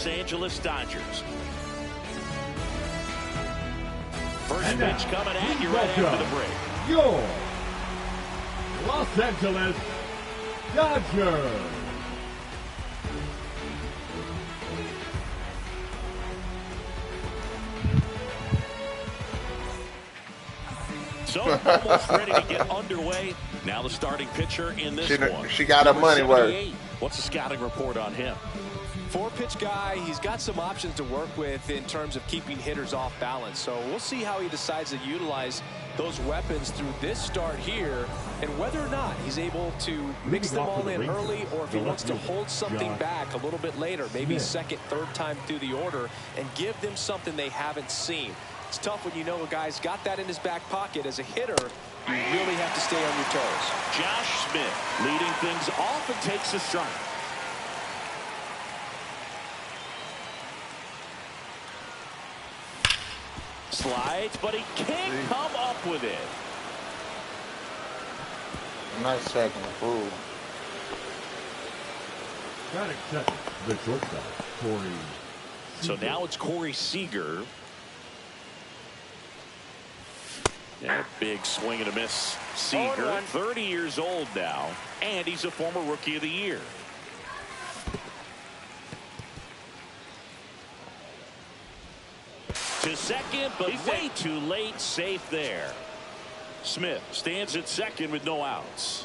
Los Angeles Dodgers. First pitch coming at you right after the break. Your Los Angeles Dodgers. So almost ready to get underway. Now the starting pitcher in this one. She got her money worth. What's the scouting report on him? 4-pitch guy. He's got some options to work with in terms of keeping hitters off balance. So we'll see how he decides to utilize those weapons through this start here and whether or not he's able to mix them all in early or if he wants to hold something back a little bit later, maybe second, third time through the order and give them something they haven't seen. It's tough when you know a guy's got that in his back pocket. As a hitter, you really have to stay on your toes. Josh Smith leading things off and takes a strike. Slides, but he can't come up with it. Nice second, fool. Got accepted. The shortstop, Corey. So now it's Corey Seager. And a big swing and a miss. Seager, 30 years old now, and he's a former Rookie of the Year. To second, but way too late. Safe there. Smith stands at second with no outs.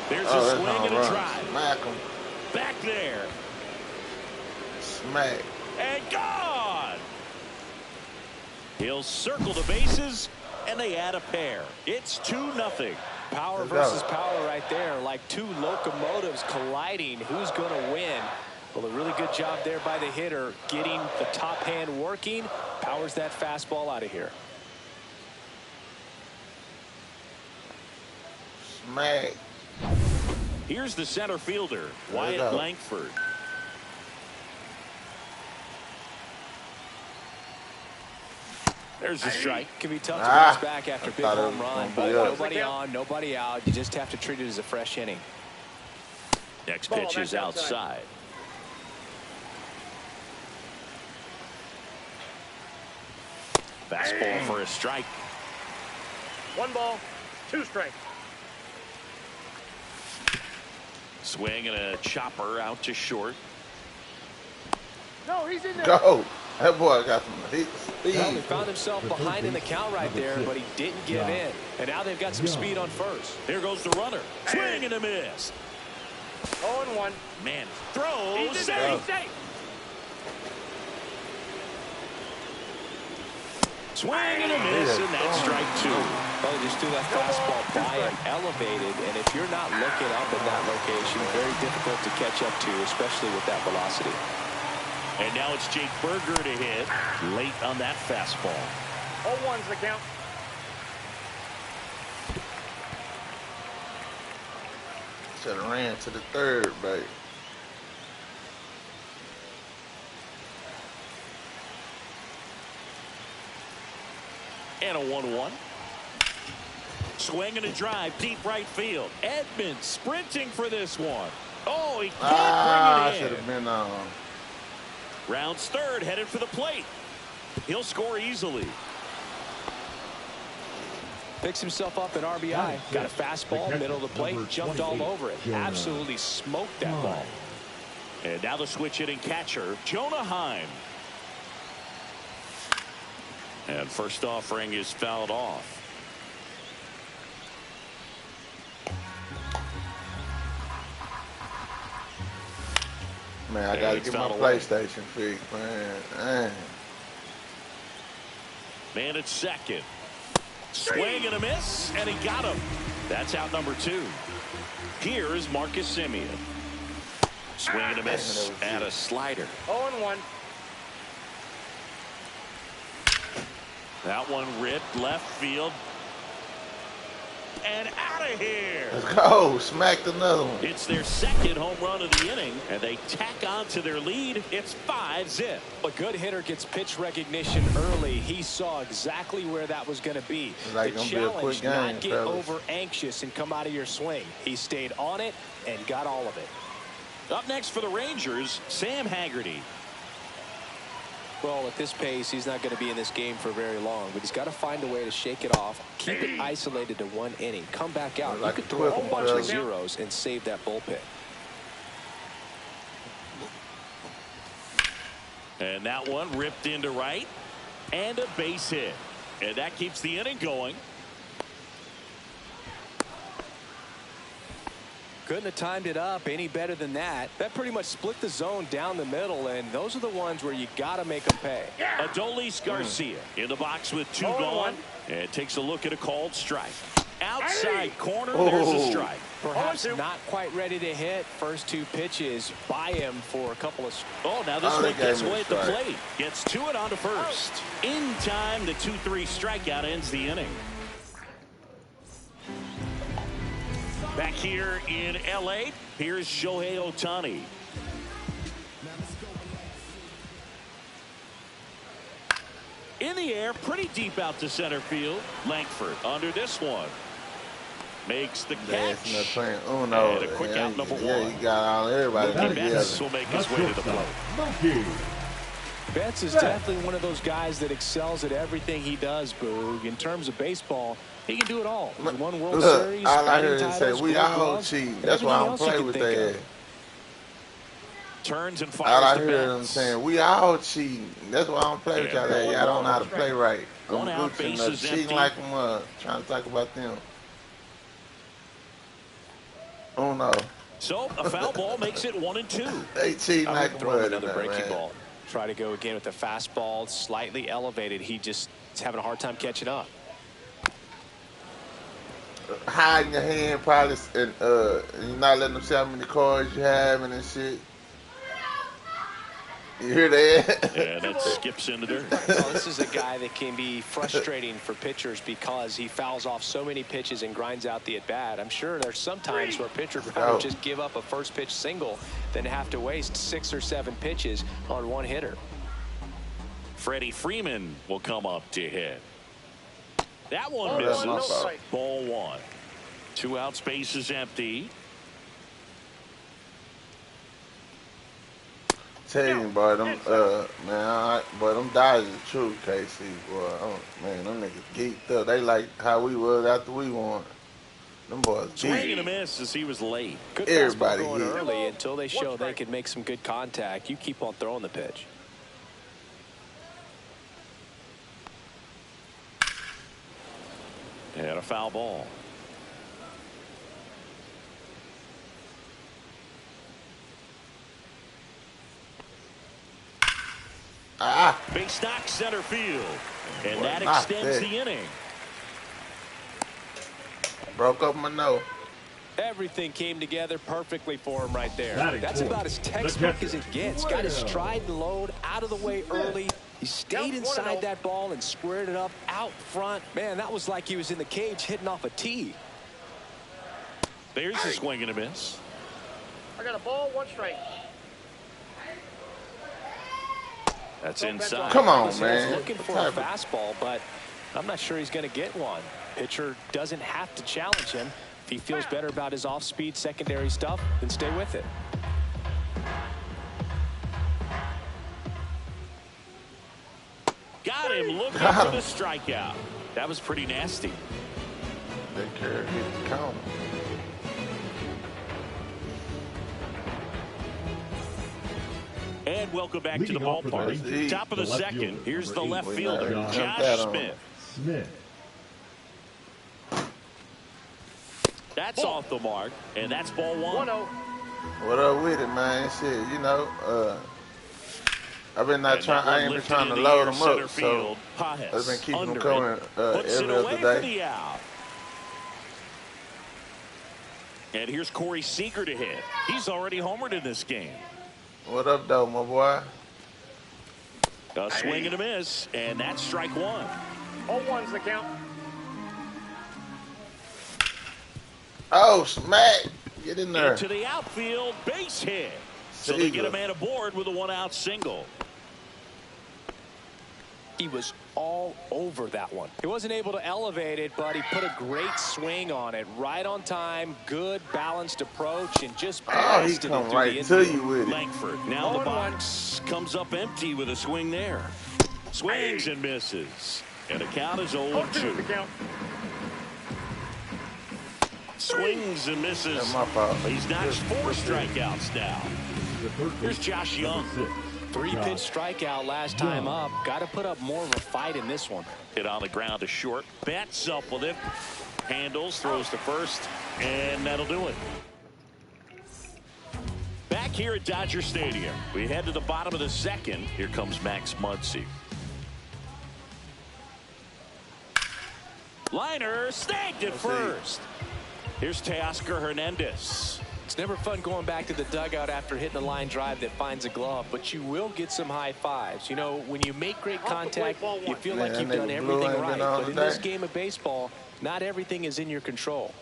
There's a swing and a drive. Smack him. Back there. Smack. And gone. He'll circle the bases, and they add a pair. It's 2-0. Power versus power right there, like two locomotives colliding. Who's going to win? Well, a really good job there by the hitter, getting the top hand working. Powers that fastball out of here. Smack. Here's the center fielder, Wyatt Langford. There's a strike. Can be tough to bounce back after a big home run, but up. nobody on, nobody out. You just have to treat it as a fresh inning. Next pitch is outside. Fastball for a strike. 1 ball, 2 strikes. Swing and a chopper out to short. No, he's in there. Go. That boy got some speed. Well, he found himself behind in the count right there, but he didn't give in. And now they've got some speed on first. Here goes the runner. Swing and a miss. 0-1. Man, throws. He's in there. He's safe. Swing and a miss, and that's strike 2. Well, just threw that fastball by him, elevated, and if you're not looking up in that location, very difficult to catch up to, especially with that velocity. And now it's Jake Berger to hit late on that fastball. 0-1's the count. Should have ran to the third, baby. And a 1-1. Swing and a drive, deep right field. Edmonds sprinting for this one. Oh, he can't bring it in. Should have been on. Rounds third, headed for the plate. He'll score easily. Picks himself up an RBI. Got a fastball, middle of the plate, jumped all over it. Absolutely smoked that ball. And now the switch hitting catcher, Jonah Heim. And first offering is fouled off. Man, I gotta get my PlayStation fixed, man. Man at second. Swing and a miss, and he got him. That's out number 2. Here is Marcus Semien. Swing and a miss, and a slider. 0-1. That one ripped left field. And out of here. Let's go. Smacked another one. It's their second home run of the inning, and they tack on to their lead. It's 5-zip. A good hitter gets pitch recognition early. He saw exactly where that was going to be. The challenge, not get over anxious and come out of your swing. He stayed on it and got all of it. Up next for the Rangers, Sam Haggerty. Well, at this pace, he's not going to be in this game for very long, but he's got to find a way to shake it off, keep it isolated to one inning, come back out. Like you could throw a bunch of zeros and save that bullpen. And that one ripped into right, and a base hit. And that keeps the inning going. Couldn't have timed it up any better than that. That pretty much split the zone down the middle, and those are the ones where you got to make them pay. Adolis Garcia in the box with 2 gone, and takes a look at a called strike. Outside corner, there's a strike. Perhaps not quite ready to hit. First 2 pitches by him for a couple of. Oh, now this one gets away at the plate. Gets to it onto first. In time, the 2-3 strikeout ends the inning. Back here in L.A., here's Shohei Ohtani. In the air, pretty deep out to center field. Langford under this one. Makes the catch. Oh, no. And a quick out, number 1. Yeah, you got all everybody together. Will make his way to the plate. Betts is definitely one of those guys that excels at everything he does, Boog. In terms of baseball, he can do it all. He's won World Series. All I heard is say, we all cheating. That's why I don't play with that. Turns and fires. All I heard them saying, we all cheating. That's why I don't play with y'all. Y'all don't know how to play right. One out, bases cheating empty. like them, trying to talk about them. Oh, no. So, a foul ball makes it 1-2. They cheating like them. Throw another breaking ball. Try to go again with the fastball, slightly elevated. He just is having a hard time catching up. Hiding your hand, probably, and you're not letting them see how many cards you have and shit. You hear that? And that skips into dirt. Well, this is a guy that can be frustrating for pitchers because he fouls off so many pitches and grinds out the at-bat. I'm sure there's some times where a pitcher would rather just give up a first pitch single than have to waste 6 or 7 pitches on one hitter. Freddie Freeman will come up to hit. That one misses. Ball 1. 2 outs, base is empty. Tell you, boy, them them Dodgers are true, KC, boy. Man, them niggas geeked up. They like how we was after we won. Them boys swing and a miss as he was late. Good fastball going early until they show they can make some good contact. You keep on throwing the pitch. And a foul ball. Base knock center field. And that extends the inning. Broke up my nose. Everything came together perfectly for him right there. That's about as textbook as it gets. Got his stride and load out of the way early. He stayed inside that ball and squared it up out front. Man, that was like he was in the cage hitting off a tee. There's a swing and a miss. I got a ball, 1 strike. That's inside. Come on, He's looking for a fastball, but I'm not sure he's going to get one. Pitcher doesn't have to challenge him. If he feels better about his off-speed secondary stuff, then stay with it. Got him looking for the strikeout. That was pretty nasty. They care hit the counter. And welcome back to the ballpark. Top of the second. Here's the left fielder, Josh Smith. That's off the mark, and that's ball 1. 1-0. What up with it, man? Shit, you know, I've been I ain't been trying to load them up, so I've been keeping them coming every other day. And here's Corey Seager to hit. He's already homered in this game. What up, though, my boy? A swing and a miss, and that's strike 1. 0-1's the count. Oh, smack. Get in there. Into the outfield, base hit. So they get a man aboard with a 1-out single. He was all over that one. He wasn't able to elevate it, but he put a great swing on it. Right on time, good balanced approach, and just blasted he come it right to you with it. Langford now the box comes up empty with a swing there. Swings and misses. And the count is 0-2. Swings and misses. That's my fault. He's notched 4 strikeouts now. Here's Josh Young. 3-pitch strikeout last time up. Got to put up more of a fight in this one. Hit on the ground to short. Bats up with it. Handles, throws to first, and that'll do it. Back here at Dodger Stadium, we head to the bottom of the second. Here comes Max Muncy. Liner snagged at first. Here's Teoscar Hernandez. It's never fun going back to the dugout after hitting a line drive that finds a glove, but you will get some high fives. You know, when you make great contact, you feel like you've done everything right. But in this game of baseball, not everything is in your control.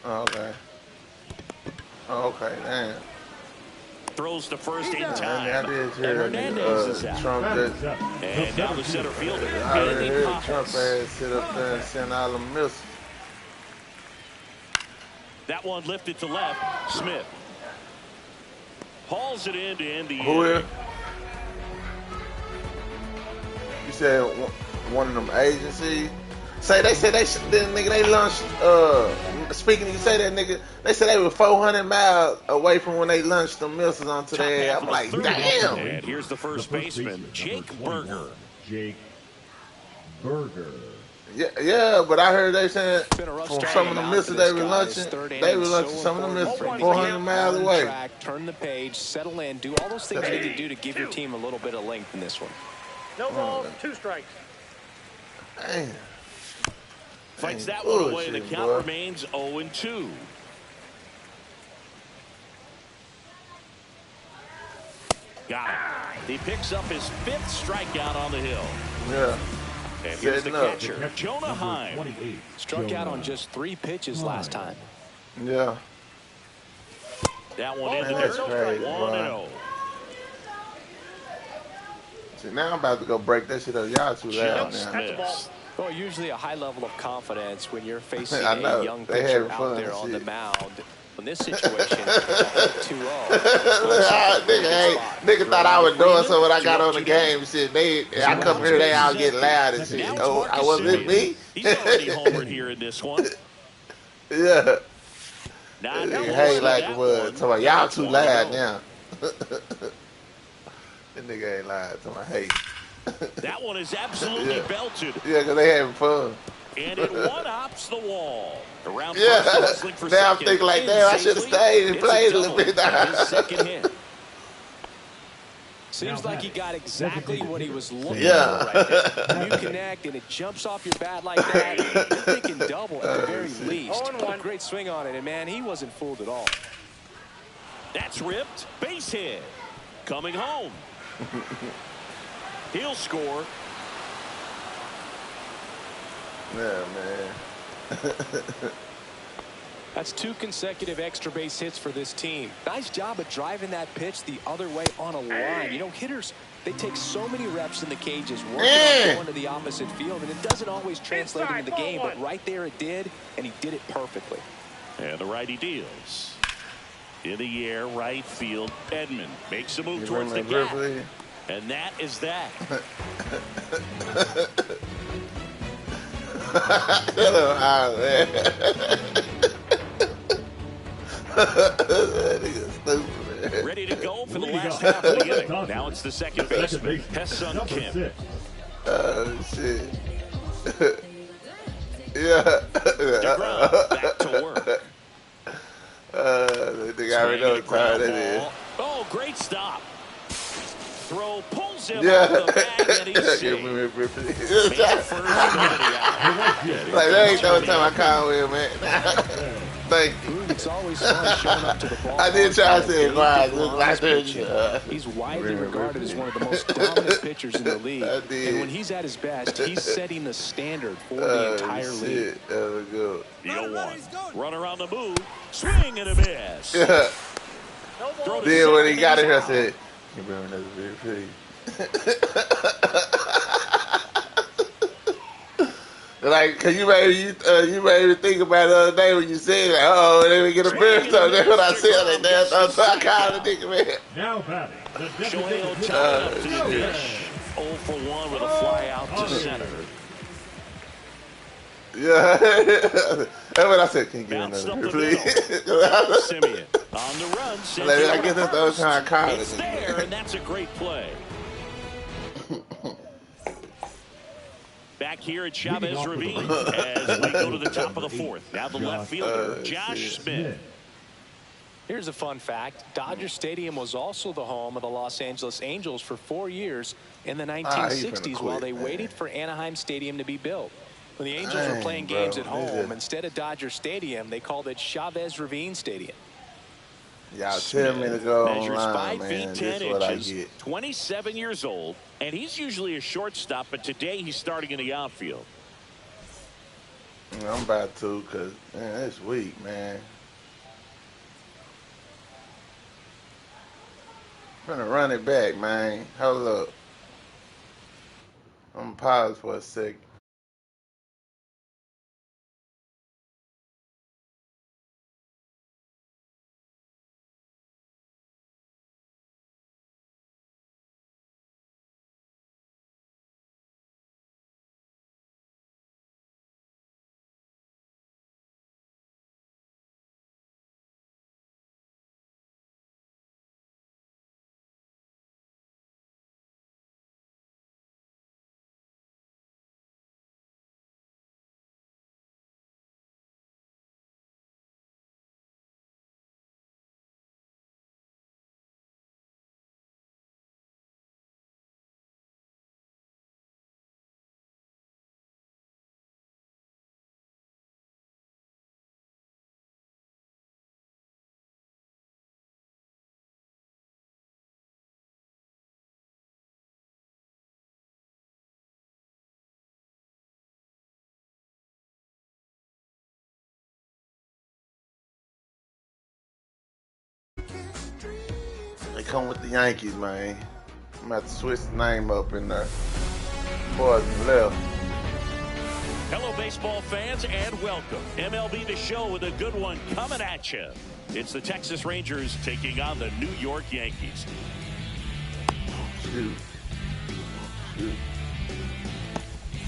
Okay. Okay, damn. Throws to first in time. I did hear Hernandez is out. Trump And down the center fielder. I already heard Trump ass sit up there and send all the missiles. That one lifted to left. Smith hauls it in to end the Who inning. is? You said one of them agencies. They said nigga they launched. Speaking, you say that nigga, they said they were 400 miles away from when they launched the missiles onto their. I'm like, damn. And here's the first baseman, Jake Berger. Jake Berger. Yeah, but I heard they said from some of the missiles they were launching some of the missiles from 400 miles away. Turn the page, settle in, do all those things you need to do to give your team a little bit of length in this one. No balls, 2 strikes. Damn. Fights that one away, and the count remains 0-2. Got it. He picks up his 5th strikeout on the hill. Yeah. And here's the catcher, Jonah Heim. Struck out on just 3 pitches last time. Yeah. That one in That's there. crazy, 1-0. See, now I'm about to go break that shit up. Y'all too loud now. Well, usually a high level of confidence when you're facing I know. a young They pitcher having out fun there and on the shit. mound. In this situation, 2-0. Nigga thought I was doing something when I got on the game. Shit, I come here, they all get loud and shit. Oh, was it me? He's already homered here in this one. Yeah. Nah, Hey, like it was. So y'all too loud now. That nigga ain't lying. So hey. That one is absolutely belted. Yeah, because they having fun. And it one-hops the wall. Around Yeah. first, wrestling for Now I'm second. thinking like, damn, I should have stayed and played a little bit. His second hit. Seems like he got exactly what he was looking for Yeah. right there. When you connect and it jumps off your bat like that, you're thinking double at the very least. Put a great swing on it, and man, he wasn't fooled at all. That's ripped. Base hit. Coming home. He'll score. Yeah, man. That's 2 consecutive extra base hits for this team. Nice job of driving that pitch the other way on a line. You know, hitters, they take so many reps in the cages, working on going to the opposite field, and it doesn't always translate into the game, but right there it did, and he did it perfectly. And the righty deals. In the air, right field. Edman makes a move towards the gap. And that is that. Oh, man. Ready to go for the last half of the inning. Now it's the second baseman, Hessun Kim. Oh, shit. Yeah. DeGrom back to work. I think I already know what time it is. Oh, great stop. Throw pulls him Yeah. out of the bag, and he's safe. Like, that ain't no time I call him, man. Thank you. It's always fun showing up to the ball. I did try to say it quiet. He's widely regarded as one of the most dominant pitchers in the league. And when he's at his best, he's setting the standard for the entire league. That was good. The 0-1. Runner on the move. Swing and a miss. Yeah. Throw to Then when he second, got he's in here, I out. said, "You remember that very pretty." Like, cause you made me think about it the other day when you said, like, oh, they would get a beer. So that's what I said. Like, that's I called the nigga, man. Now batting, the Shohei designated Ohtani up to the hitter. dish. 0 for 1 with a fly out to center. Yeah, that's what I said. Can you get Bounced up another the beer, middle. please? Simeon on the run. Sends Like, it I over guess to that's the only first. time I called It's it. there, and that's a great play. Back here at Chavez Ravine as we go to the top of the fourth. Now the left fielder, Josh Smith. Here's a fun fact. Dodger Stadium was also the home of the Los Angeles Angels for 4 years in the 1960s while they waited for Anaheim Stadium to be built. When the Angels were playing games at home, instead of Dodger Stadium, they called it Chavez Ravine Stadium. Y'all tell me to go Measures online, 5 man. feet 10 This is what I inches, get. 27 years old, and he's usually a shortstop, but today he's starting in the outfield. I'm about to, because, man, it's weak, man. I'm gonna run it back, man. Hold up. I'm gonna pause for a second. They come with the Yankees, man. I'm about to switch the name up in there. Boys left. Hello, baseball fans, and welcome. MLB The Show with a good one coming at you. It's the Texas Rangers taking on the New York Yankees. Shoot.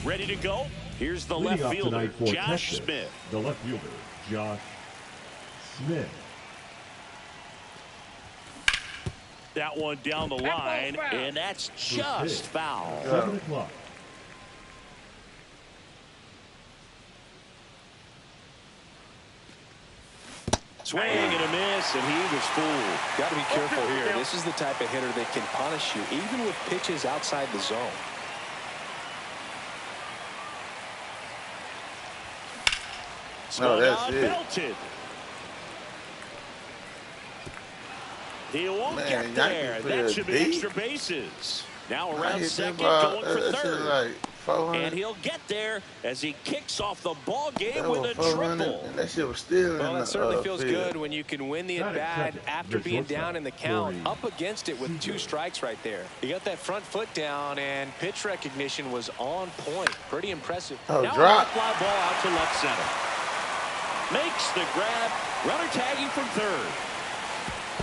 Ready to go? Here's the Leading left off fielder, tonight for Josh Texas, Smith. the left fielder, Josh Smith. That one down the line, and that's just foul. 7 o'clock. Swing and a miss, and he was fooled. Got to be careful here. This is the type of hitter that can punish you, even with pitches outside the zone. No, that's on, it. belted. He won't Man, get there. Yankees That should be deep. extra bases. Now I around hit second, that ball. going for That shit third. like 400. And he'll get there as he kicks off the ball game That with was a 400, triple. and that shit was still Well, in that the certainly feels field. good when you can win the at-bat after being down in the count, up against it with 2 strikes right there. You got that front foot down, and pitch recognition was on point. Pretty impressive. Oh, Now drop. a fly ball out to left center. Makes the grab. Runner tagging from third.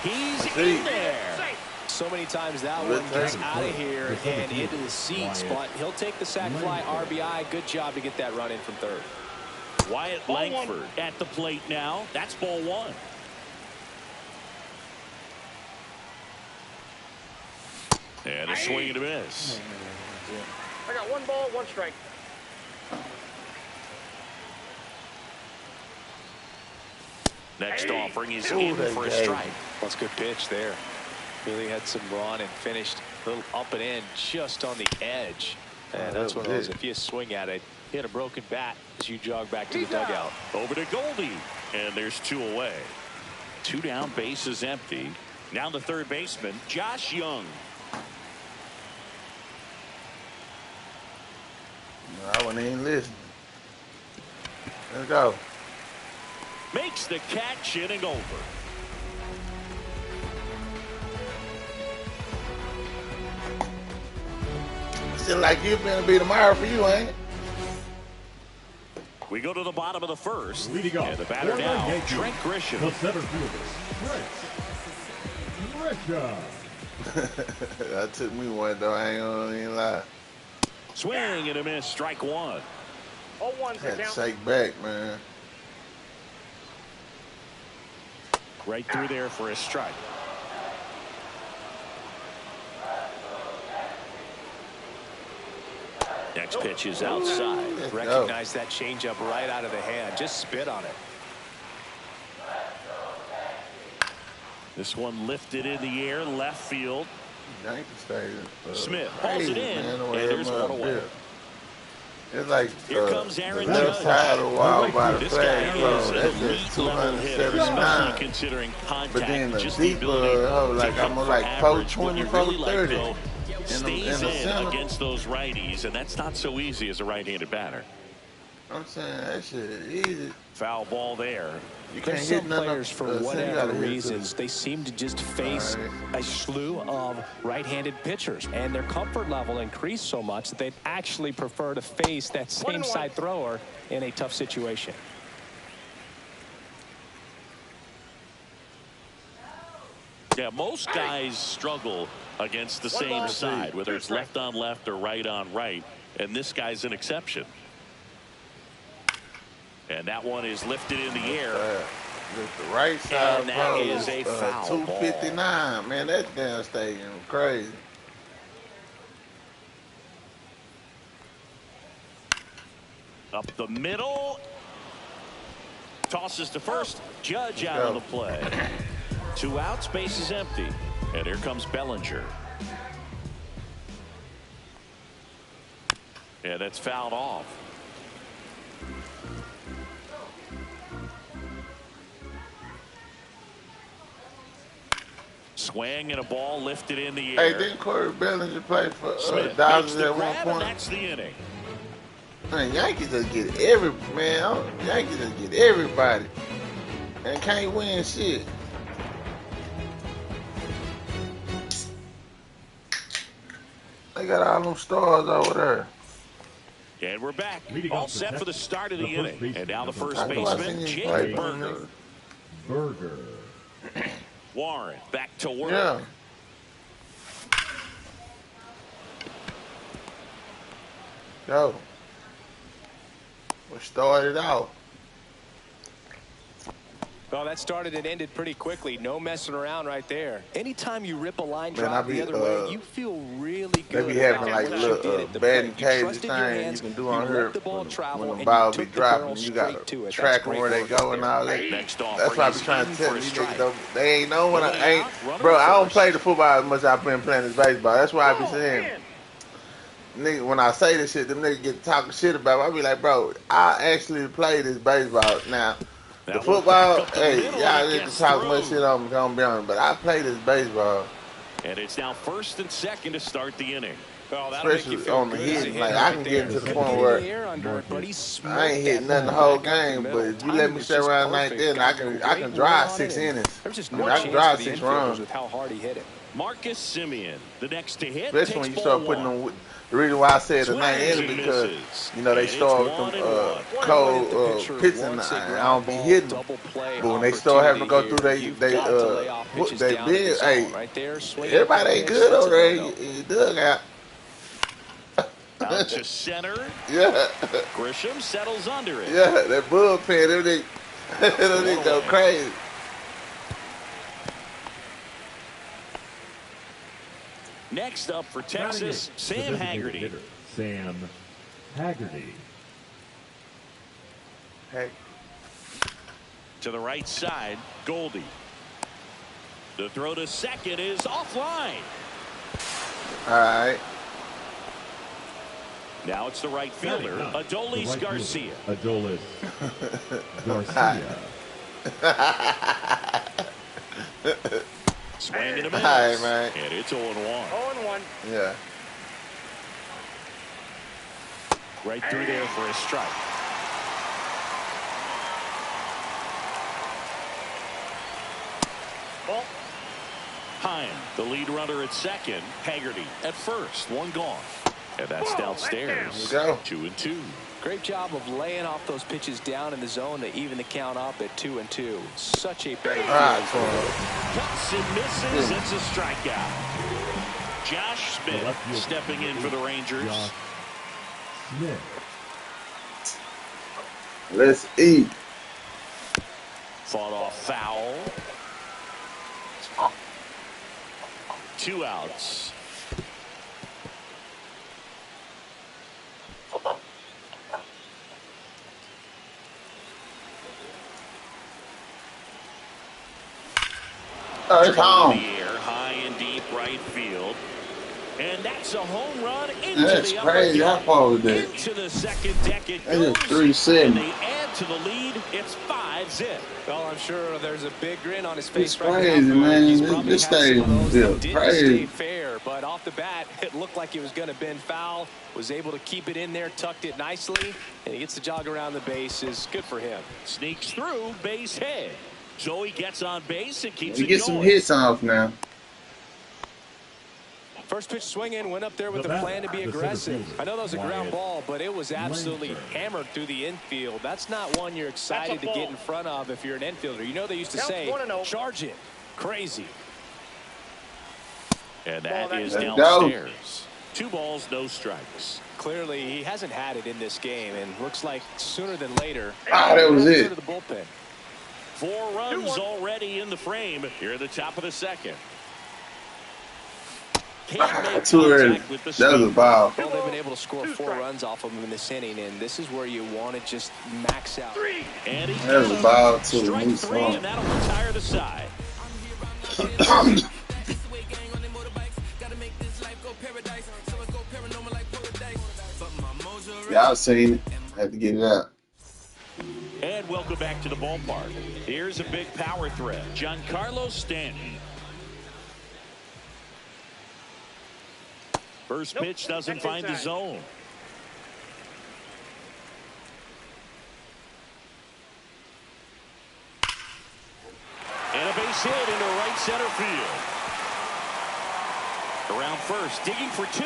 He's in there. So many times that one gets out of here and into the seats, but he'll take the sac fly RBI. Good job to get that run in from third. Wyatt Langford at the plate now. That's ball 1. And a swing and a miss. I got 1 ball, 1 strike. Next offering, he's in for a strike. That's a good pitch there. Really had some run and finished a little up and in just on the edge. And that's one of those, if you swing at it, hit a broken bat as you jog back to the dugout. Over to Goldie. And there's 2 away. 2 down, base is empty. Now the third baseman, Josh Young. I wasn't even listening. Let's go. Makes the catch, inning over. Seems like you're gonna be tomorrow for you, ain't it? We go to the bottom of the first. Leading off And the batter for the now, Yankees, Trent Grisham. the center fielder, Trent Grisham. That took me one, though. I ain't gonna even lie. Swing and a miss. Strike one. 0-1, Had to count. shake back, man. Right through there for a strike. Next pitch is outside. Let's Recognize that changeup right out of the hand. Just spit on it. This one lifted in the air, left field. Yankee Stadium. Smith hauls it in, man, and there's one away. It's like Here comes Aaron the left Judge. side of the wall by the This guy flag, is bro. an That's elite just level hitter, especially 279. considering contact. But then the just the deeper, ability like to I'm hit like for average. What 420, you really like, 430. though, stays in the in center. against those righties, and that's not so easy as a right-handed batter. I'm saying that shit is easy. Foul ball there. You There's can't some hit none players, of for whatever reasons, they seem to just face a slew of right-handed pitchers, and their comfort level increased so much that they'd actually prefer to face that same side thrower in a tough situation. Yeah, most guys struggle against the same side, whether it's left on left or right on right, and this guy's an exception. And that one is lifted in the air. Just the right side, And that bro. is a foul 259, man. That damn stadium crazy. Up the middle. Tosses to first. Judge out of the play. 2 outs, base is empty. And here comes Bellinger. And that's fouled off. Swing and a ball lifted in the air. Hey, didn't Corey Bellinger play for Smith Dodgers makes the at one grab, and point? that's the inning. Man, Yankees just get Yankees just get everybody and can't win shit. They got all them stars over there. And we're back. Leading All off the set for the start of the inning. baseman, And now the first I know I baseman, seen him Jake play. Burger. Burger. Warren back to work. Yeah. Go. We started out. Well, that started and ended pretty quickly. No messing around right there. Anytime you rip a line Man, drive I be, the other way, you feel really good. They be having about like what you little did at the batting plate. You cages trusted your thing you hands, can do you on let here the ball travel, when and the you ball be took the dropping. barrel You straight got to to it. track That's them great where they work go right and there. all that. Next offer, That's why I be he's trying in to tell for a these strike. niggas, though, they ain't know when Running I ain't. out, running Bro, I don't first. play the football as much as I've been playing this baseball. That's why I be saying. Nigga, when I say this shit, them niggas get talking shit about it. I be like, bro, I actually play this baseball. Now, the That one football, back up the hey, middle, y'all and it need to gets talk much through. shit on me, don't be honest, but I play this baseball, And it's now first and second to start the inning. Well, that'll make you especially feel on the good as a hitting. hitter Like, I right can there. get into the Couldn't point get where any air under it, but he smoked I ain't hitting nothing the that whole ball back up the game, middle. but if you Timing let me was stay just around like perfect. that, Got I great can wood drive on 6 it, and innings. There's just I no mean, I can chance drive for the 6 infielders runs. with how hard he hit it. Marcus Simeon, the next to hit, Especially takes when you ball start putting one. them. The reason why I said the ninth Swings inning and because misses. you know they And it's start with 1-1. them If the cold pitcher pitching. wants a I ground don't be ball hitting them. double play But when they start having to go through opportunity here, you've got to lay off pitches they down to the big, zone. hey, Right there, swinging everybody at ain't the good pitch, over there. that's a no-no. You dug out. Out to center. Yeah, Grisham settles under it. yeah, that bullpen, them niggas go crazy. Next up for Texas, The Sam designated Haggerty. hitter, Sam Haggerty. Hey, To the right side, Goldie. The throw to second is offline. all right. Now it's the right fielder, Adolis Garcia. Adolis Garcia. Swing and a miss. All right, man. And it's 0-1. 0-1. Yeah. Right through there for a strike. Ball. Heim, the lead runner at second. Haggerty at first. One gone. And that's downstairs. There you go. 2-2. Great job of laying off those pitches down in the zone to even the count up at 2-2. Such a better Cuts and misses. It's a strikeout. Josh Smith stepping in for the Rangers. Smith. Let's eat. Fought off foul. 2 outs. Oh, it's home. In the air, high and deep right field. And that's a home run into That's the crazy. How far was that? into the second deck it That's goes. just 3-7. And they add to the lead. It's 5-zip. Well, I'm sure there's a big grin on his face It's right crazy, now. man. He's This probably had some stadium of those is that didn't crazy. stay fair, but off the bat, it looked like he was going to bend foul. Was able to keep it in there, tucked it nicely, and he gets the jog around the bases. Good for him. Sneaks through, base hit. So he gets on base and keeps We it get going. some hits off now. First pitch swinging, went up there with a plan to be aggressive. I know that was a ground ball, but it was absolutely hammered through the infield. That's not one you're excited to get in front of if you're an infielder. You know they used to say, charge it. Crazy. And that is Let's downstairs. 2 balls, no strikes. Clearly, he hasn't had it in this game, and looks like sooner than later. Ah, that was it. To the bullpen. 4 runs already in the frame here at the top of the second. Too early. That was a ball. Well, they've been able to score 4 runs off of him in this inning, and this is where you want to just max out. And he That was a ball, too. strike He's 3, smart. and that'll retire the side. Y'all seen it. Had to get it out. And welcome back to the ballpark. Here's a big power threat. Giancarlo Stanton. First pitch doesn't find the zone. And a base hit into right center field. Around first, digging for 2.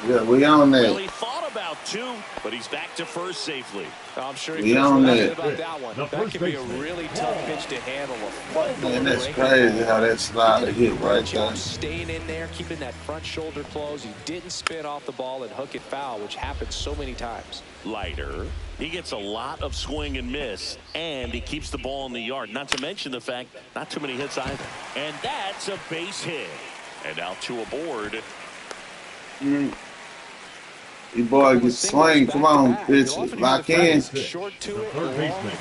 Yeah, we on Well, that. he thought about 2, but he's back to first safely. I'm sure We he feels on really that. good about that one. The That first could be a baseman. really tough pitch to handle. Man, that's crazy how that slider hit right there. Staying in there, keeping that front shoulder closed. He didn't spin off the ball and hook it foul, which happens so many times. Leiter. He gets a lot of swing and miss, and he keeps the ball in the yard. Not to mention the fact, not too many hits either. And that's a base hit. And now 2 aboard. You boy get swing. Come on, pitch it. Lock in. Short to it, long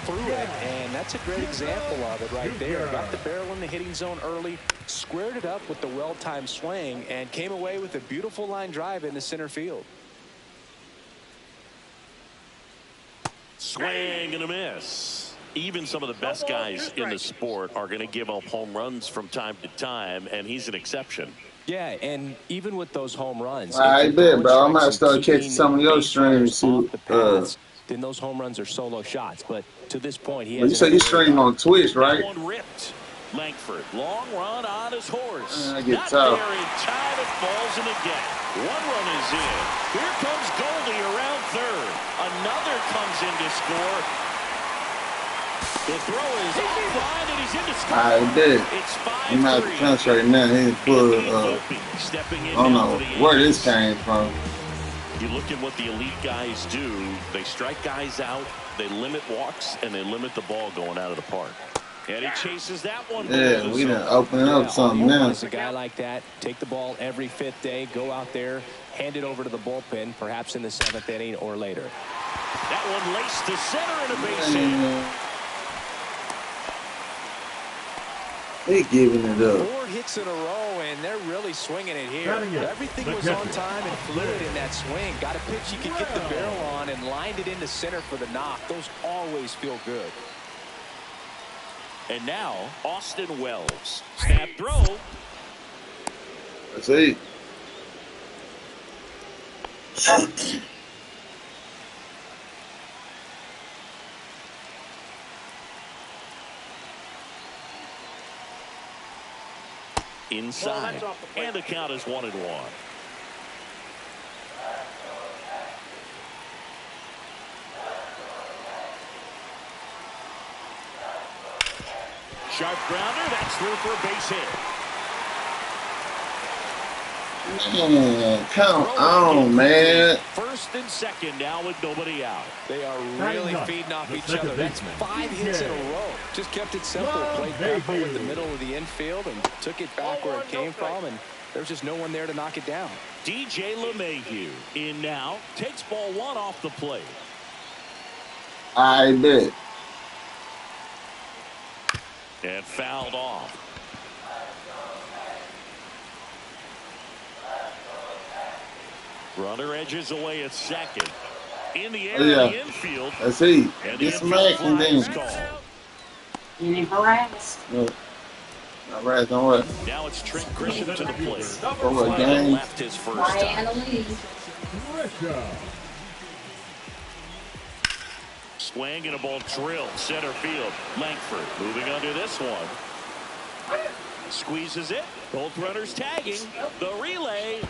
through it, and that's a great example of it right there. Got the barrel in the hitting zone early, squared it up with the well-timed swing, and came away with a beautiful line drive into center field. Swing and a miss. Even some of the best guys in the sport are going to give up home runs from time to time, and he's an exception. Yeah, and even with those home runs, I bet, bro. I might start catching some of your streams too. Then those home runs are solo shots. But to this point, he You has. say you stream on Twitch, That right? one ripped. Langford, long run on his horse. I get Not tough. there in time, it falls in again. 1 run is in. Here comes Goldie around third. Another comes in to score. The throw is offline and he's in to score. I bet. It's I'm out the 5-3. country now. He put Stepping in I don't now know for the where this Yankees. came from. You look at what the elite guys do. They strike guys out, they limit walks, and they limit the ball going out of the park. And he chases that one. Yeah, we done opening up something now. As a guy like that, take the ball every 5th day, go out there, hand it over to the bullpen, perhaps in the 7th inning or later. That one laced to center and a base hit. He giving it up. 4 hits in a row, and they're really swinging it here. Batting it. Everything was on time and fluid in that swing. Got a pitch you could get the barrel on and lined it into center for the knock. Those always feel good. And now, Austin Wells. Snap throw. Let's see. Inside. And the count is 1-1. Sharp grounder. That's through for a base hit. Man, come on, man. First and second now with nobody out. They are really feeding off each other. That's 5 hits in a row. Just kept it simple. Played careful with the middle of the infield and took it back where it came from, and there's just no one there to knock it down. DJ LeMahieu in now. Takes ball 1 off the plate. I bet. And fouled off. Runner edges away at second. In the air, the infield. Let's see. And Get smacked and then. You ain't harassed. No. Not right, don't worry. Now it's Trent Grisham to the plate. For a game. Left his first time. Swing and a ball drilled center field. Langford moving under this one. Squeezes it. Both runners tagging. The relay.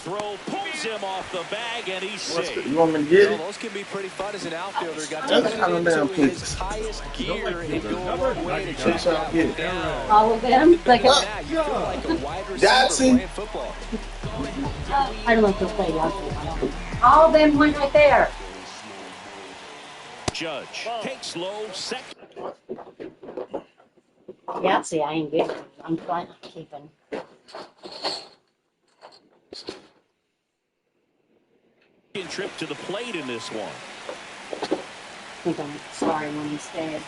Throw pulls him off the bag, and he's safe. You want me to get it? Those can be pretty fun as an outfielder. Got That's to kind of damn into his highest gear and go a long way to check that one down. All of them? Like Now you feel like a wide receiver Dotson. playing football. I don't know if they'll play Yahtzee. All of them went right there. Judge takes low second. Yahtzee, I ain't getting. I'm fine keeping. Trip to the plate in this one. I think I'm sorry when instead.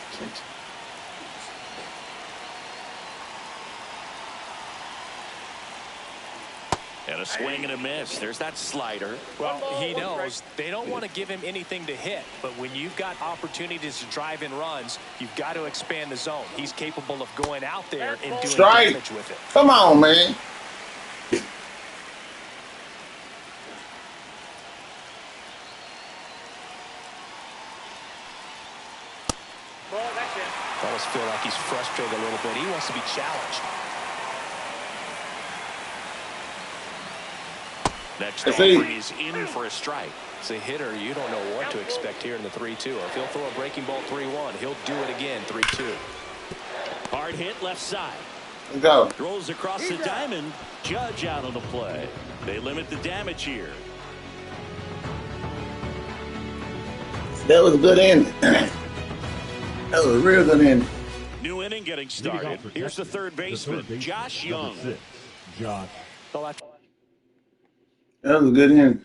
And a swing and a miss. There's that slider. Well, he knows they don't want to give him anything to hit, but when you've got opportunities to drive in runs, you've got to expand the zone. He's capable of going out there and doing damage with it. Come on, man. Almost feel like he's frustrated a little bit. He wants to be challenged. Next offering is in for a strike. As a hitter, you don't know what to expect here in the 3-2. If he'll throw a breaking ball 3-1, he'll do it again 3-2. Hard hit left side. Let's go. Throws across the diamond. Judge out on the play. They limit the damage here. That was a good ending. That was a real good ending. New inning getting started. Here's the third baseman, Josh Young. Josh. That was a good ending.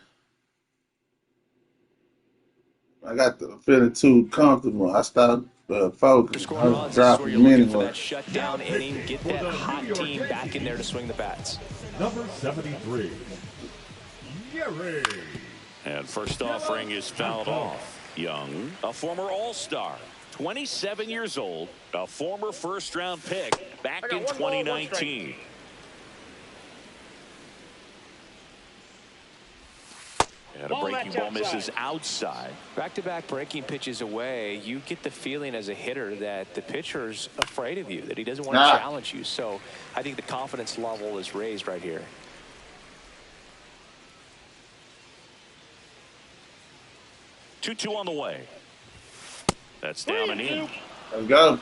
I got the feeling too comfortable. I stopped focused. I was dropping many for that shutdown inning. Get that hot team back in there to swing the bats. Number 73. Gary. And first offering is fouled off. Young, a former All-Star, 27 years old, a former first-round pick back in 2019. And a breaking ball misses outside. Back-to-back breaking pitches away, you get the feeling as a hitter that the pitcher's afraid of you, that he doesn't want to challenge you. So I think the confidence level is raised right here. 2-2 on the way. That's down and in. Let's go.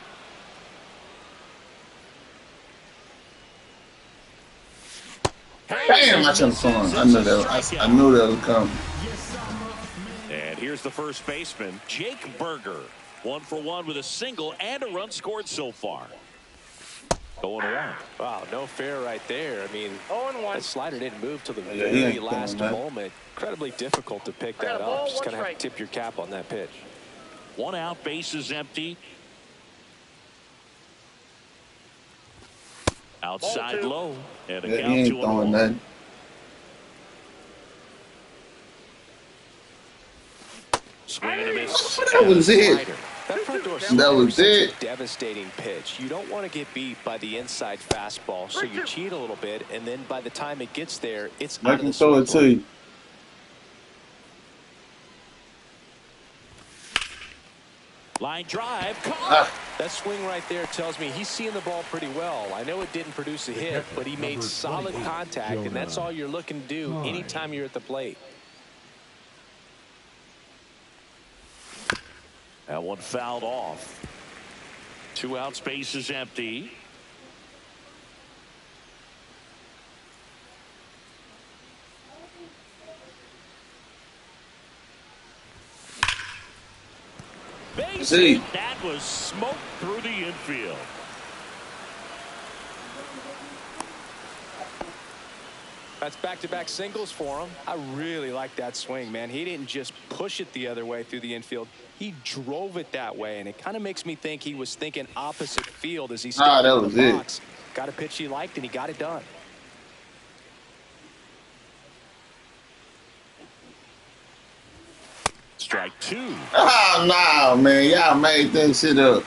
Damn, I should have I knew that. I knew that was coming. And here's the first baseman, Jake Berger. 1 for 1 with a single and a run scored so far. 0-1. Wow, no fair right there. I mean, 0-1. that slider didn't move till the very last moment. Incredibly difficult to pick that up. Just kind of have to tip your cap on that pitch. 1 out, base is empty. Outside low. And a He count ain't 2-1. throwing nothing. Swing and a miss. That was it. That front door That was slider is it. a devastating pitch. You don't want to get beat by the inside fastball, so you cheat a little bit, and then by the time it gets there, it's out I of can the throw it swing to lane. you. Line drive. Caught. That swing right there tells me he's seeing the ball pretty well. I know it didn't produce a hit, but he made solid contact, and that's all you're looking to do anytime you're at the plate. That one fouled off. 2 outs, base is empty. Base hit. That was smoked through the infield. That's back-to-back singles for him. I really like that swing, man. He didn't just push it the other way through the infield. He drove it that way, and it kind of makes me think he was thinking opposite field as he stepped into the box. Got a pitch he liked, and he got it done. Strike 2. Oh, no, man. Y'all made that shit up.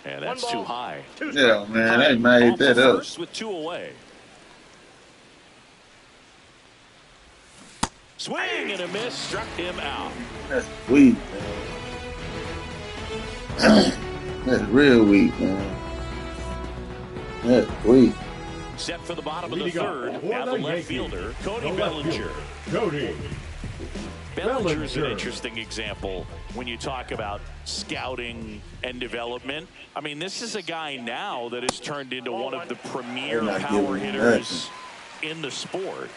And that's too high. Yeah, man. They made that up. First with 2 away. Swing and a miss. Struck him out. That's weak, man. That's real weak, man. That's weak. Set for the bottom of the third. Now the left fielder, Cody Bellinger. Bellinger's an interesting example when you talk about scouting and development. I mean, this is a guy now that has turned into one of the premier power hitters in the sport.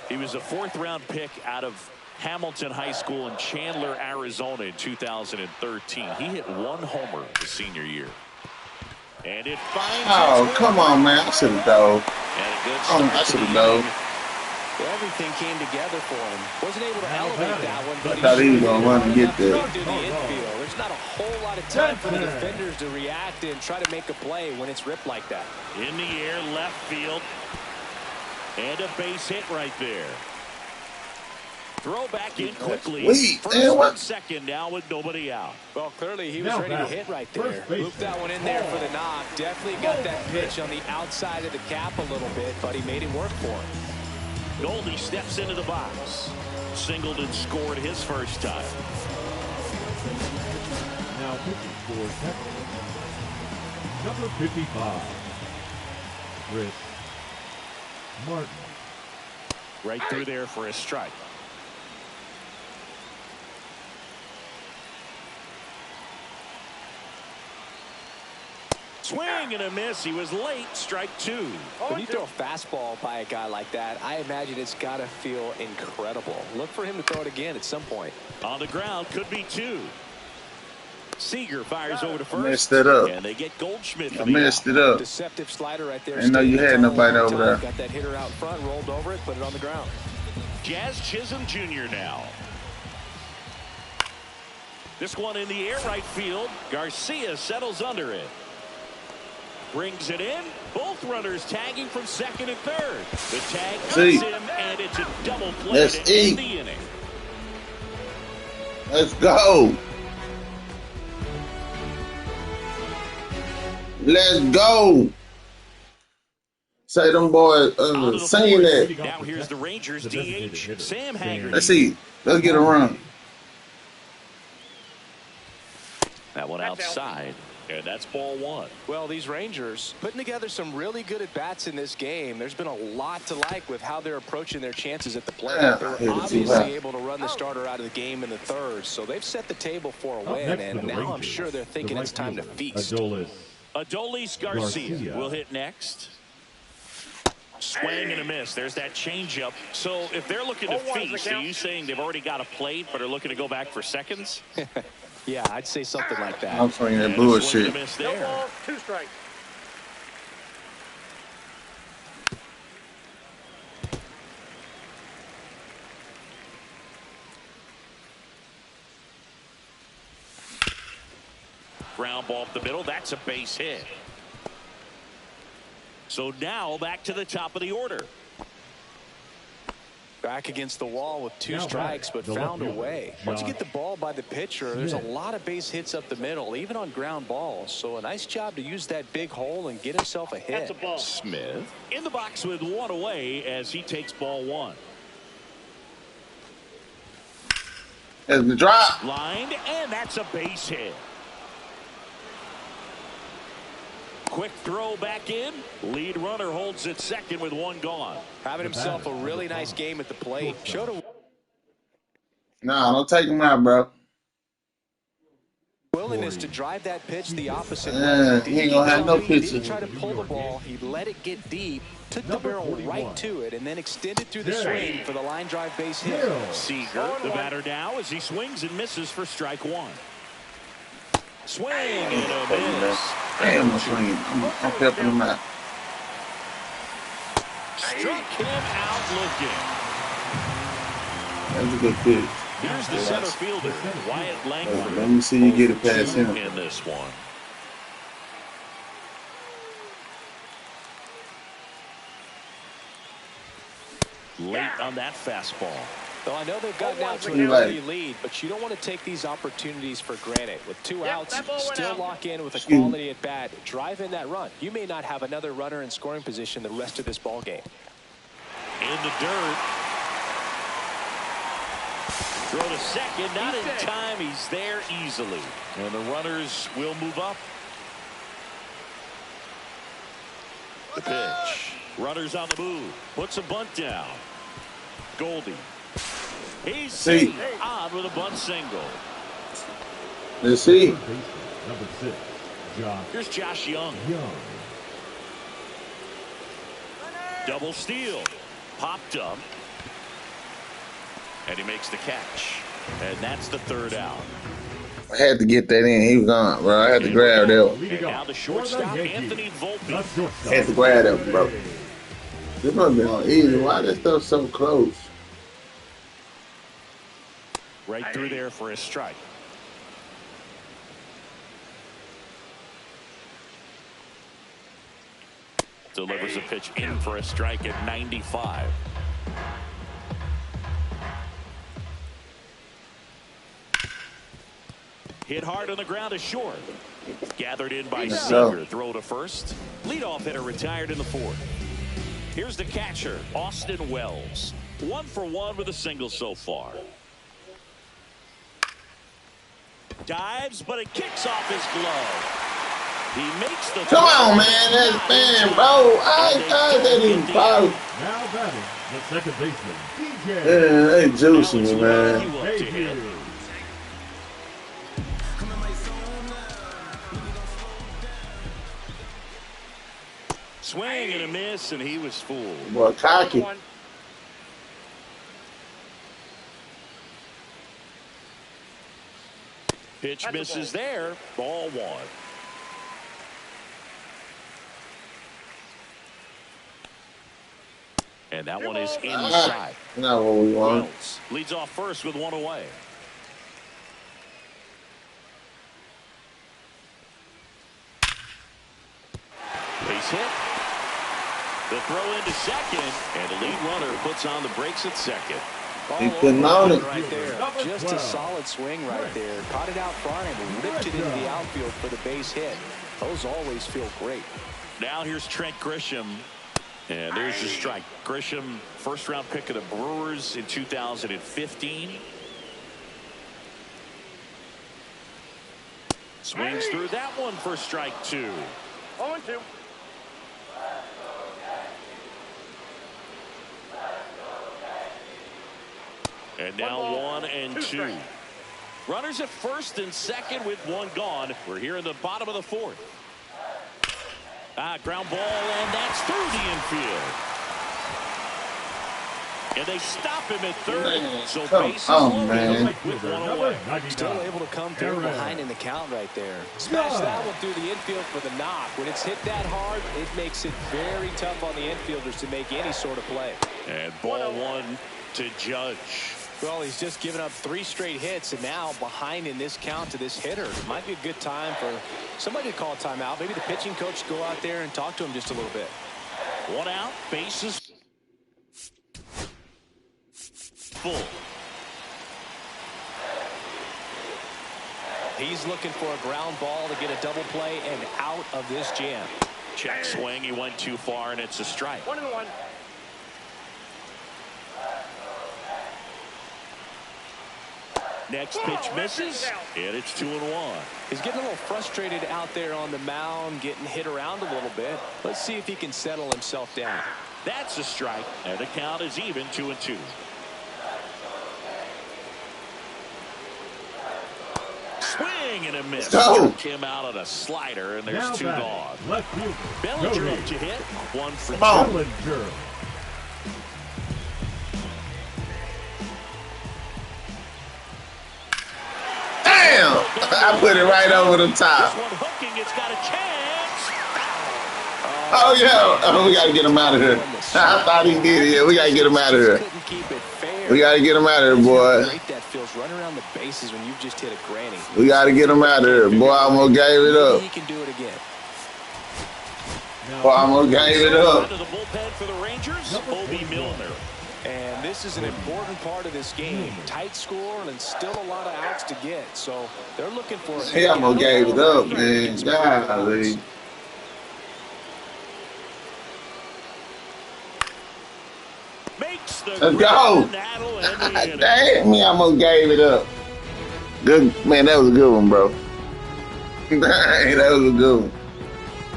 He was a 4th-round pick out of Hamilton High School in Chandler, Arizona in 2013. He hit 1 homer his senior year. And it finds. Oh, come on, man. I should have dove. I should have dove. Everything came together for him. Wasn't able to elevate that one, but I thought he was going to run and get there. There's not a whole lot of time for the defenders to react and try to make a play when it's ripped like that. In the air, left field. And a base hit right there. Throw back in quickly. First and second now with nobody out. Well, clearly he was ready to hit right there. Looped that one in there for the knock. Definitely got that pitch on the outside of the cap a little bit, but he made it work for him. Goldie steps into the box. Singled and scored his first time. Now pitching for Texas, number 55, Chris Martin. Right through there for a strike. Swing and a miss. He was late. Strike 2. When you throw a fastball by a guy like that, I imagine it's got to feel incredible. Look for him to throw it again at some point. On the ground, could be 2. Seager fires over to first. Messed it up. And they get Goldschmidt. I messed it up. Deceptive slider right there. I didn't know you had nobody over there. Got that hitter out front, rolled over it, put it on the ground. Jazz Chisholm Jr. now. This one in the air right field. Garcia settles under it. Brings it in. Both runners tagging from second and third. The tag cuts him, and it's a double play to end the inning. Let's go. Let's go. Say them boys saying that. Now here's the Rangers DH, Sam Haggerty. Let's see. Let's get a run. That one outside. And that's ball 1. Well, these Rangers putting together some really good at-bats in this game. There's been a lot to like with how they're approaching their chances at the plate. They were obviously able to run the starter out of the game in the third, so they've set the table for a win, and now I'm sure they're thinking it's time to feast. Adolis Garcia will hit next. Swing and a miss. There's that changeup. So if they're looking to feast, are you saying they've already got a plate but are looking to go back for seconds? Yeah, I'd say something like that. I'm saying that bullshit. No balls, 2 strikes. Ground ball up the middle. That's a base hit. So now back to the top of the order. Back against the wall with 2 strikes, but found a way. Once you get the ball by the pitcher, there's a lot of base hits up the middle, even on ground balls. So a nice job to use that big hole and get himself a hit. Smith in the box with 1 away as he takes ball 1. There's the drop. Lined, and that's a base hit. Quick throw back in. Lead runner holds at second with 1 gone. Having himself a really nice game at the plate. Nah, don't take him out, bro. willingness to drive that pitch the opposite way. He ain't gonna have no picture. Didn't try to pull the ball. He let it get deep, took the barrel right to it, and then extended through the swing for the line drive base hit. Seager, the batter now, as he swings and misses for strike one. Swing and a miss. Damn, I'm swinging. I'm helping him out. Struck him out looking. That's a good pitch. Here's the center fielder, Wyatt Langford. Let me see you get it past him. In this one. Late on that fastball. Well, I know they've gotten out to an early lead, but you don't want to take these opportunities for granted. With 2 outs, still lock in with a quality at bat. Drive in that run. You may not have another runner in scoring position the rest of this ball game. In the dirt. Throw to second, not in time. He's there easily. And the runners will move up. The pitch. Runners on the move. Puts a bunt down. Goldie. He's safe on with a bunt single. Let's see. Number 6, Josh. Here's Josh Young. Double steal. Popped up. And he makes the catch. And that's the third out. I had to get that in. He was gone, bro. I had to grab that one. And now the shortstop, Anthony Volpe. I had to grab that one, bro. This must be on easy. Why that stuff so close? Right through there for a strike. Delivers a pitch in for a strike at 95. Hit hard on the ground is short. Gathered in by Seager. Throw to first. Leadoff hitter retired in the fourth. Here's the catcher, Austin Wells. 1 for 1 with a single so far. Dives, but it kicks off his glove. He makes the Come on, man. That's man, bro. I didn't even follow. Now batting, the second baseman, DJ. Yeah, they juicing me, man. Swing and a miss, and he was fooled. Boy, cocky. Pitch misses there. Ball 1. And that one is inside. Not what we want. Wells leads off first with 1 away. Base hit. The throw into second, and the lead runner puts on the brakes at second. He couldn't own it. Right there. Just a solid swing right there. Caught it out front and ripped it into the outfield for the base hit. Those always feel great. Now here's Trent Grisham. And there's the strike. Grisham, first-round pick of the Brewers in 2015. Swings through that one for strike 2. 0-2. And now 1 and 2. Runners at first and second with 1 gone. We're here in the bottom of the 4th. Ground ball, and that's through the infield. And they stop him at third. So bases loaded with 1 away. Still able to come through behind in the count right there. Smash that one through the infield for the knock. When it's hit that hard, it makes it very tough on the infielders to make any sort of play. And ball 1 to Judge. Well, he's just given up 3 straight hits, and now behind in this count to this hitter. It might be a good time for somebody to call a timeout. Maybe the pitching coach go out there and talk to him just a little bit. 1 out, bases full. He's looking for a ground ball to get a double play and out of this jam. Check swing. He went too far, and it's a strike. 1-1. Next pitch misses, and it's 2-1. He's getting a little frustrated out there on the mound, getting hit around a little bit. Let's see if he can settle himself down. That's a strike, and the count is even 2-2. Swing Swing and a miss. Go. Struck him out on a slider, and there's Now 2 batting, gone. left fielder, Bellinger Cody. up to hit. 1 for 2. Come on. Bellinger. Damn! I put it right over the This top. one hooking. It's got a chance. Oh, yeah. Oh, we got to get him out of here. I thought he did it. Yeah, we got to get him out of here. Couldn't keep it fair. We got to get him out of here, boy. Great that feels running around the bases when you've just hit a granny. We got to get him out of here. Boy, I almost gave it up. He can do it again. Boy, I almost gave it up. Into the bullpen for the Rangers, Obi Milner. And this is an important part of this game. Tight score and still a lot of outs to get. So they're looking for a He almost gave it up, man. Golly. Makes the Let's go. that'll end the inning. Damn, me almost gave it up. Good, man, that was a good one, bro. Dang, that was a good one.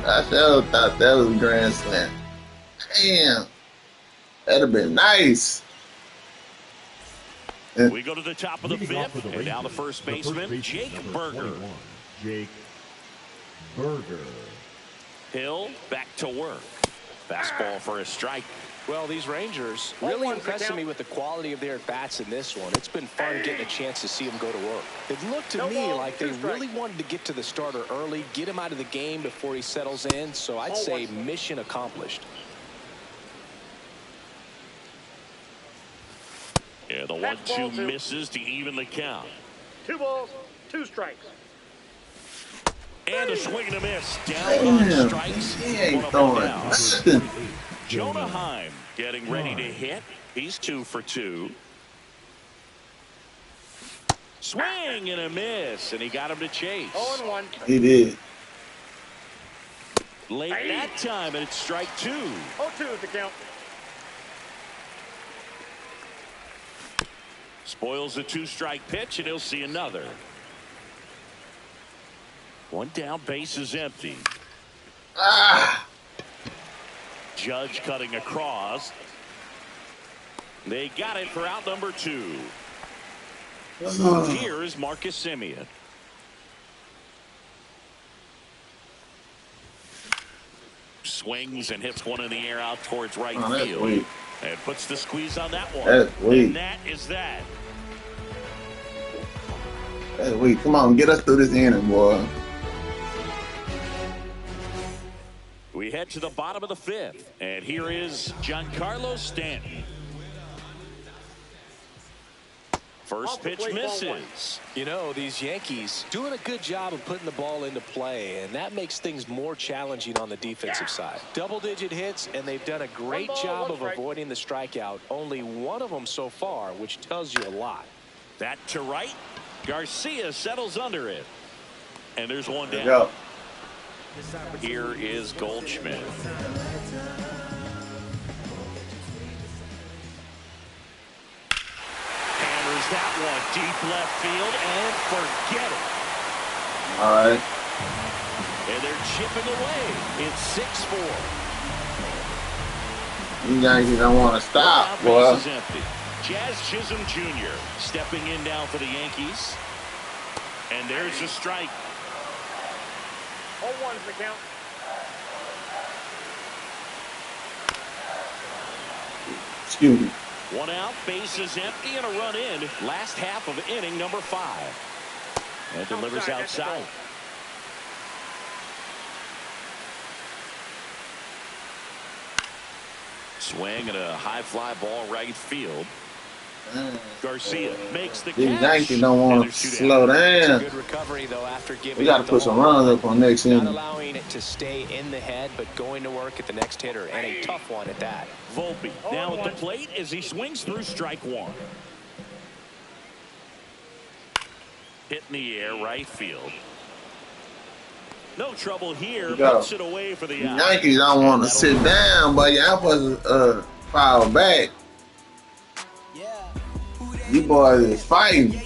I sure thought that was a grand slam. Damn. That'd have been nice. We go to the top of the Leading off fifth, for the and now the Rangers, first baseman, Jake number Berger. 21, Jake Berger. Hill back to work. Fastball for a strike. Well, these Rangers really impressing me with the quality of their at-bats in this one. It's been fun getting a chance to see them go to work. It looked to me like they really wanted to get to the starter early, get him out of the game before he settles in. So I'd say mission accomplished. Yeah, the 1-2 misses to even the count. 2 balls, 2 strikes. And a swing and a miss. Down on Damn, strikes. he ain't One throwing down. nothing. Jonah Heim getting ready to hit. He's 2 for 2. Swing and a miss, and he got him to chase. 0-1. He did. Late that time, and it's strike 2. 0-2 is the count. Spoils the 2-strike pitch, and he'll see another. 1 down, base is empty. Ah! Judge cutting across. They got it for out number 2. Here is Marcus Semien. Swings and hits one in the air out towards right that's field. weak. And puts the squeeze on that one. That's weak. And that is that. That's weak. Come on, get us through this inning, boy. We head to the bottom of the 5th. And here is Giancarlo Stanton. First pitch misses. You know, these Yankees doing a good job of putting the ball into play, and that makes things more challenging on the defensive side. Double-digit hits, and they've done a great job of avoiding the strikeout. Only one of them so far, which tells you a lot. That to right. Garcia settles under it. And there's one There down. you go. Here is Goldschmidt. Hammers that one deep left field and forget it. All right. And they're chipping away. It's 6-4. You Yankees don't want to stop, Now boy. base is empty. Jazz Chisholm Jr. stepping in now for the Yankees. And there's a strike. 0-1 is the count. Excuse me. 1 out, base is empty, and a run in. Last half of inning number 5. And delivers outside. Swing and a high fly ball right field. Garcia makes the These catch. Yankees don't want And to there's 2 slow down. Good recovery, though, after giving We got to up the put some home runs run. up on next Not inning. allowing it to stay in the head, but going to work at the next hitter, and a tough one at that. Volpe now at the plate as he swings through strike 1. Hit in the air, right field. No trouble here. Go. Puts it away for the out. Yankees don't want to sit down, but y'all supposed to foul back. You boys is fighting.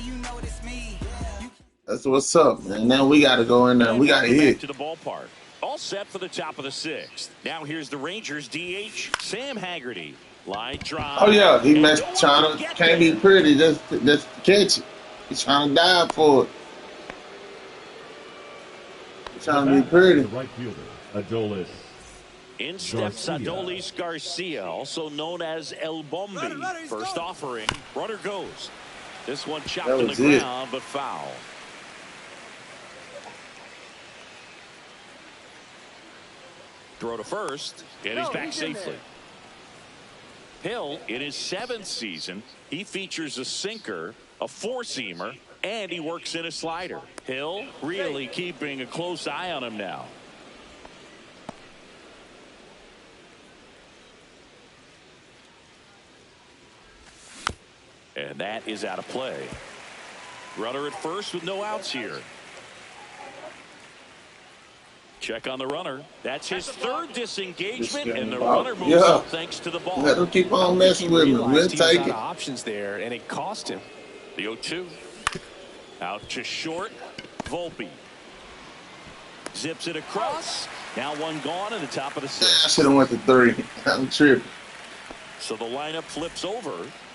That's what's up, man. Now we got to go in there. We got to Back hit. to the ballpark. All set for the top of the 6th. Now here's the Rangers DH, Sam Haggerty. Line drive. Oh yeah, he And messed no one trying can to get can't there. be pretty, just catch it. He's trying to dive for it. trying to be pretty. The right fielder, Adolis. In steps Garcia. Adolis Garcia, also known as El Bombi. First offering, runner goes. This one chopped That to the was it. ground, but foul. Throw to first, and he's back safely. Hill, in his 7th season, he features a sinker, a four-seamer, and he works in a slider. Hill really keeping a close eye on him now. And that is out of play. Runner at first with no outs here. Check on the runner. That's his 3rd disengagement, and the runner moves up thanks to the ball. Let him keep on messing with me. We'll take it. Options there, and it cost him. The 0-2. Out to short. Volpe. Zips it across. Now one gone in the top of the 6th. I should have went to 3. I'm tripping. So the lineup flips over.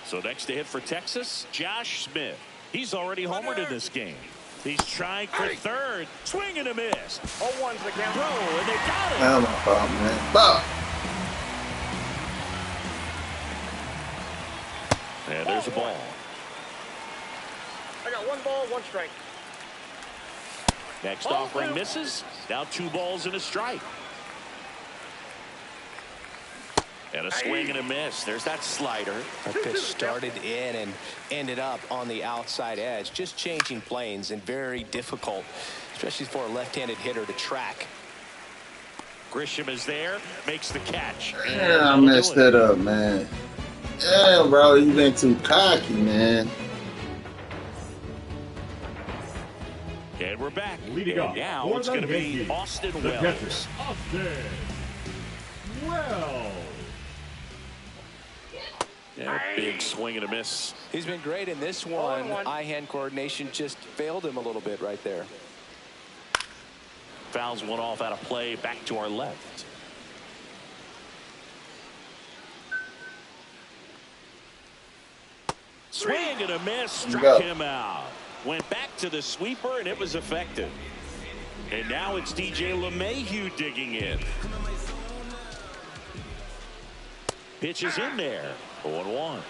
So next to hit for Texas, Josh Smith. He's already homered in this game. He's trying for 3rd. Swing and a miss. 0-1's the count. Throw, and they got it. That's my fault, man. Ball. And there's a ball. I got 1 ball, 1 strike. Next offering misses. Now 2 balls and a strike. And a swing and a miss. There's that slider. That pitch started in and ended up on the outside edge. Just changing planes and very difficult, especially for a left-handed hitter to track. Grisham is there, makes the catch. Yeah, I messed that up, man. Yeah, bro, you been too cocky, man. And we're back. Leading and off now for it's the going to be Yankees, Austin the Wells. catcher, Austin Wells. Yeah, big swing and a miss. He's been great in this one. Eye-hand coordination just failed him a little bit right there. Fouls one off out of play. Back to our left. Swing and a miss. Struck him out. Went back to the sweeper, and it was effective. And now it's DJ LeMahieu digging in. Pitch is in there. 0-1.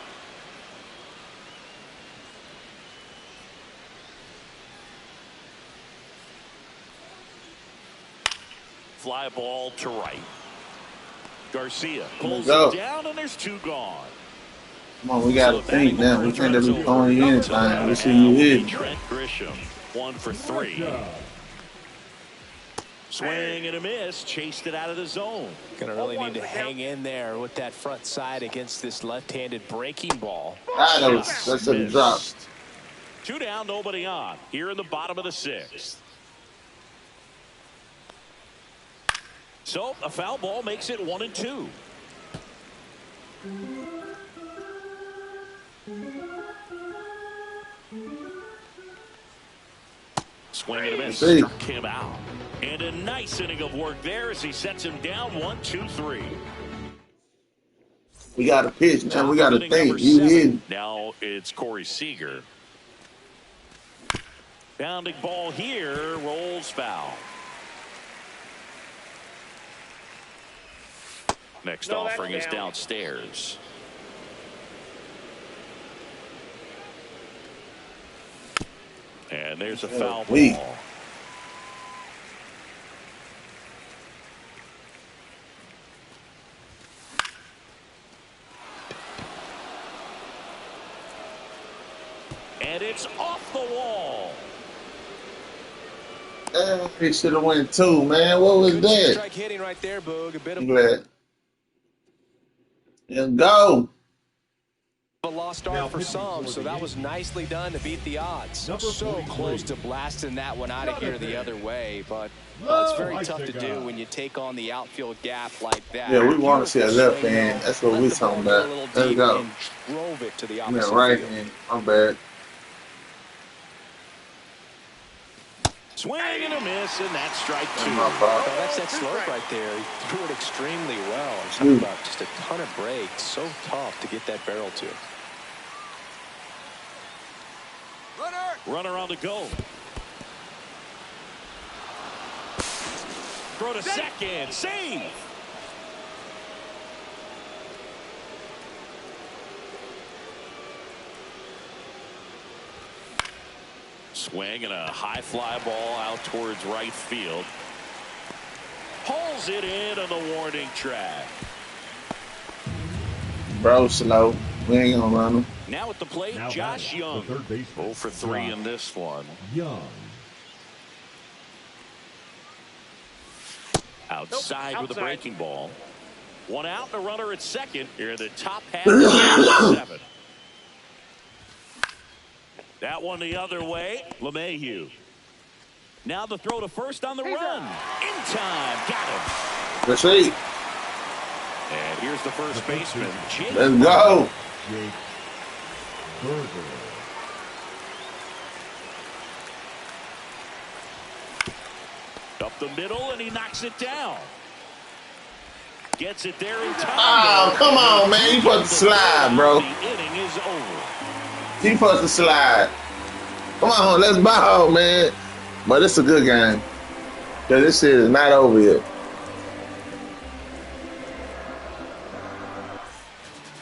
Fly ball to right. Garcia pulls it down, and there's 2 gone. Come on, we got to think now. We can't be throwing you anytime. We see you hit. Trent Grisham, 1 for 3. Swing and a miss. Chased it out of the zone. Gonna really need to hang in there with that front side against this left-handed breaking ball. That's a drop. 2 down, nobody on. Here in the bottom of the 6th. So a foul ball makes it 1-2. Swing and a miss. Struck him out. And a nice inning of work there as he sets him down 1-2-3. We got to pitch, man. We got to think. You in. Now it's Corey Seager. Bounding ball here. Rolls foul. Next offering is downstairs. And there's a foul ball. And it's off the wall. He should have went 2, man. What was that? Strike hitting right there, Boog. A bit of glad. Let's go. A lost start for some, so that was nicely done to beat the odds. So close to blasting that one out of here the other way, but it's very tough to do when you take on the outfield gap like that. Yeah, we want to see a left hand. That's what we're talking about. Let's go. Drove it to the opposite right field. hand. I'm bad. Swing and a miss, and that's strike 2. Oh, that's that slope right there. He threw it extremely well. I'm talking about just a ton of breaks. So tough to get that barrel to. Runner on the go. throw to second. Save. Swing and a high fly ball out towards right field. Pulls it in on the warning track. Bro, slow. We ain't gonna run him. Now at the plate, Josh Young. 0 for 3 in this one. Young. Outside with a breaking ball. 1 out and a runner at second. Here in the top half of the 7th. That one the other way. LeMahieu. Now the throw to first on the run. In time. Got him. Let's see. And here's the first baseman. Let's go. Jake Burger. Up the middle, and he knocks it down. Gets it there in time. Oh, come on, man. You supposed to slide, bro. The inning is over. You supposed to slide. Come on, let's ball, man. But it's a good game. Because this shit is not over yet.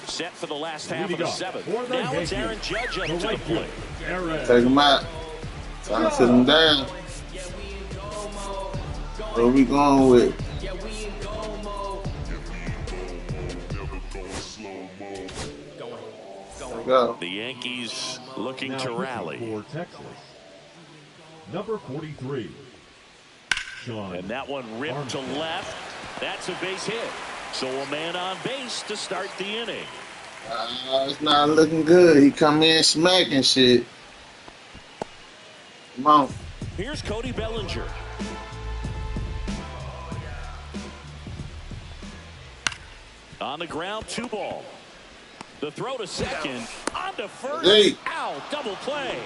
Set for the last half of the 7th. Now it's Aaron Judge up to the plate. Take him out. Time to sit him down. What are we going with? Go. The Yankees looking to rally. For Texas, number 43. Sean. And that one ripped to left. That's a base hit. So a man on base to start the inning. It's not looking good. He come in smacking shit. Come on. Here's Cody Bellinger. On the ground, 2 ball. The throw to second. On to first. Hey. Ow, double play.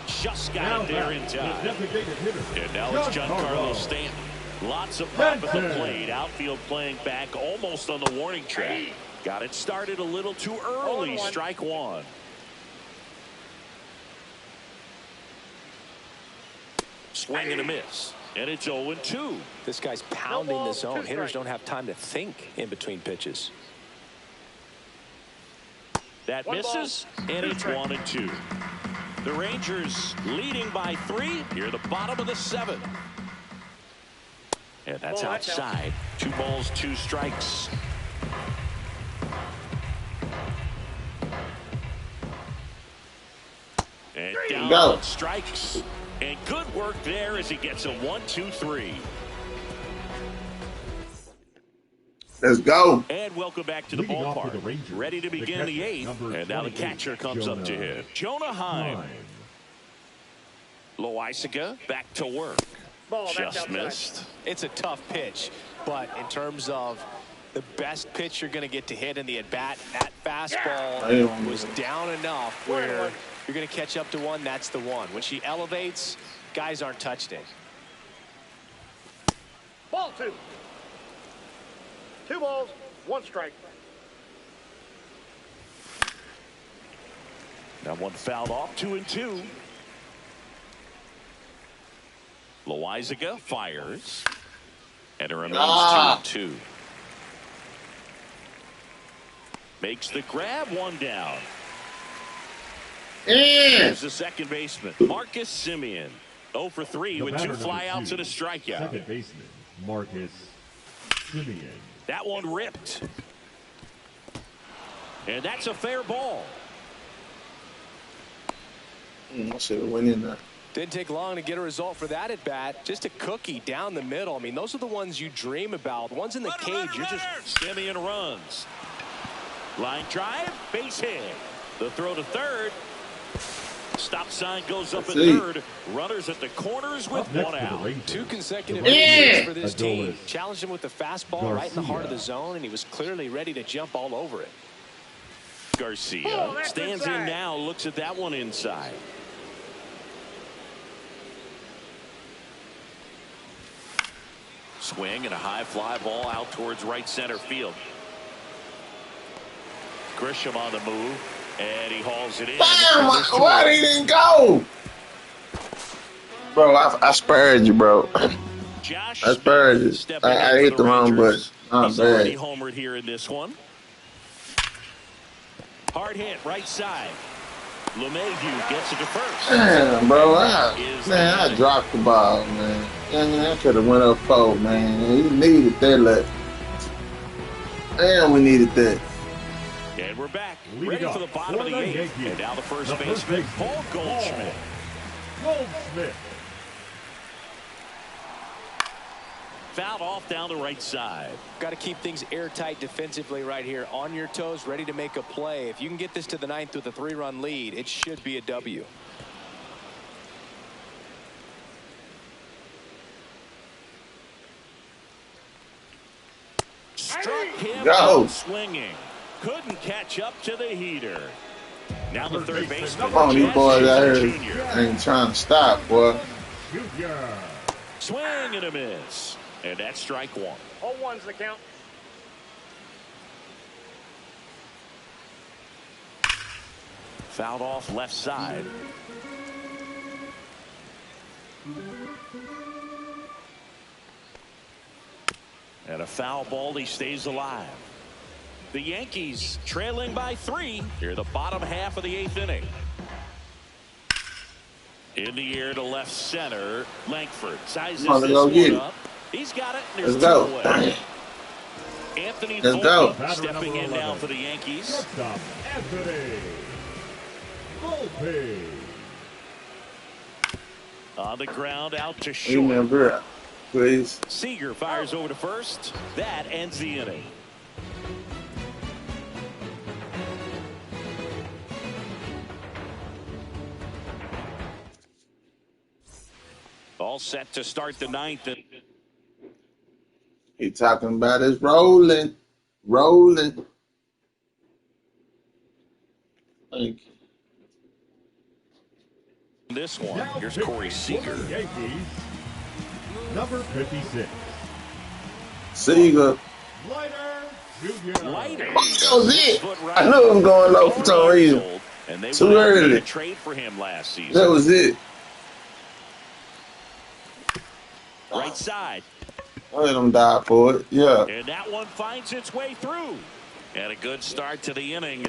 Just got it there in time. And now it's Giancarlo Stanton. Lots of pop at the plate. Outfield playing back almost on the warning track. Got it started a little too early. Strike 1. Swing and a miss. And it's 0-2. This guy's pounding the zone. Hitters don't have time to think in between pitches. That misses, and it's 1-2. The Rangers leading by 3 here at the bottom of the 7th. And that's outside. 2 balls, 2 strikes. And down on strikes. And good work there as he gets a 1-2-3. Let's go. And welcome back to the ballpark. Ready to begin the 8th. And now the catcher comes up to him. Jonah Heim. Loisaga back to work. Just missed. It's a tough pitch, but in terms of the best pitch you're going to get to hit in the at-bat, that fastball was down enough where you're going to catch up to one. That's the one. When she elevates, guys aren't touching it. Ball 2. 2 balls, 1 strike. That one fouled off. 2-2. Loisaga fires. And it remains 2-2. Makes the grab, 1 down. Here's the second baseman, Marcus Semien. 0 for 3 with 2 flyouts and a strikeout. Second baseman, Marcus Semien. That one ripped. And that's a fair ball. I should have went in there. Didn't take long to get a result for that at bat. Just a cookie down the middle. I mean, those are the ones you dream about. Ones in the cage, you're just... Semien runs. Line drive, base hit. The throw to third. Stop sign goes up at third. Runners at the corners with 1 out. 2 consecutive bases for this team. Challenged him with the fastball right in the heart of the zone, and he was clearly ready to jump all over it. Garcia stands in now, looks at that one inside. Swing and a high fly ball out towards right center field. Grisham on the move. And he hauls it in. Damn, why he didn't go? Bro, I spared you, bro. Josh That's Smith bad. stepping in I for hit the the wrong button. Rangers. Not He's already bad. homered here in this one. Hard hit right side. LeMahieu gets it to first. Damn, bro. Is I dropped the ball, man. Damn, I could have went up 4, man. He needed that look. Damn, we needed that. And we're back. Lead Ready off for the bottom of the 8th. Yankees. And now the first The first baseman, baseman, Paul Goldschmidt. Goldsmith. Fouled off down the right side. Got to keep things airtight defensively right here. On your toes, ready to make a play. If you can get this to the 9th with a 3-run lead, it should be a W. Struck him Go. out swinging. Couldn't catch up to the heater. Now the third baseman. Come on, these boys out Jesse here Jr. ain't trying to stop, boy. Junior. Swing and a miss. And that's strike 1. 0-1's the count. Fouled off left side. And a foul ball. He stays alive. The Yankees trailing by 3 here the bottom half of the 8th inning. In the air to left center. Langford sizes Come on, this let's go one get it. up. He's got it. There's Let's go. 2 away. Anthony Let's go. Volpe stepping in now for the Yankees. Shortstop, Anthony Volpe. On the ground out to short. Remember, please. Seager fires over to first. That ends the inning. All set to start the 9th. He talking about is rolling. Rolling. Thank you. This one, Now here's pitching Corey for Seager. the Yankees, number 56. Seager. Leiter Junior. Leiter. That was it. I knew it was going low for some reason. And they Too went out and early. made a trade for him last season. That was it. Right side. I let him die for it. Yeah. And that one finds its way through. And a good start to the inning.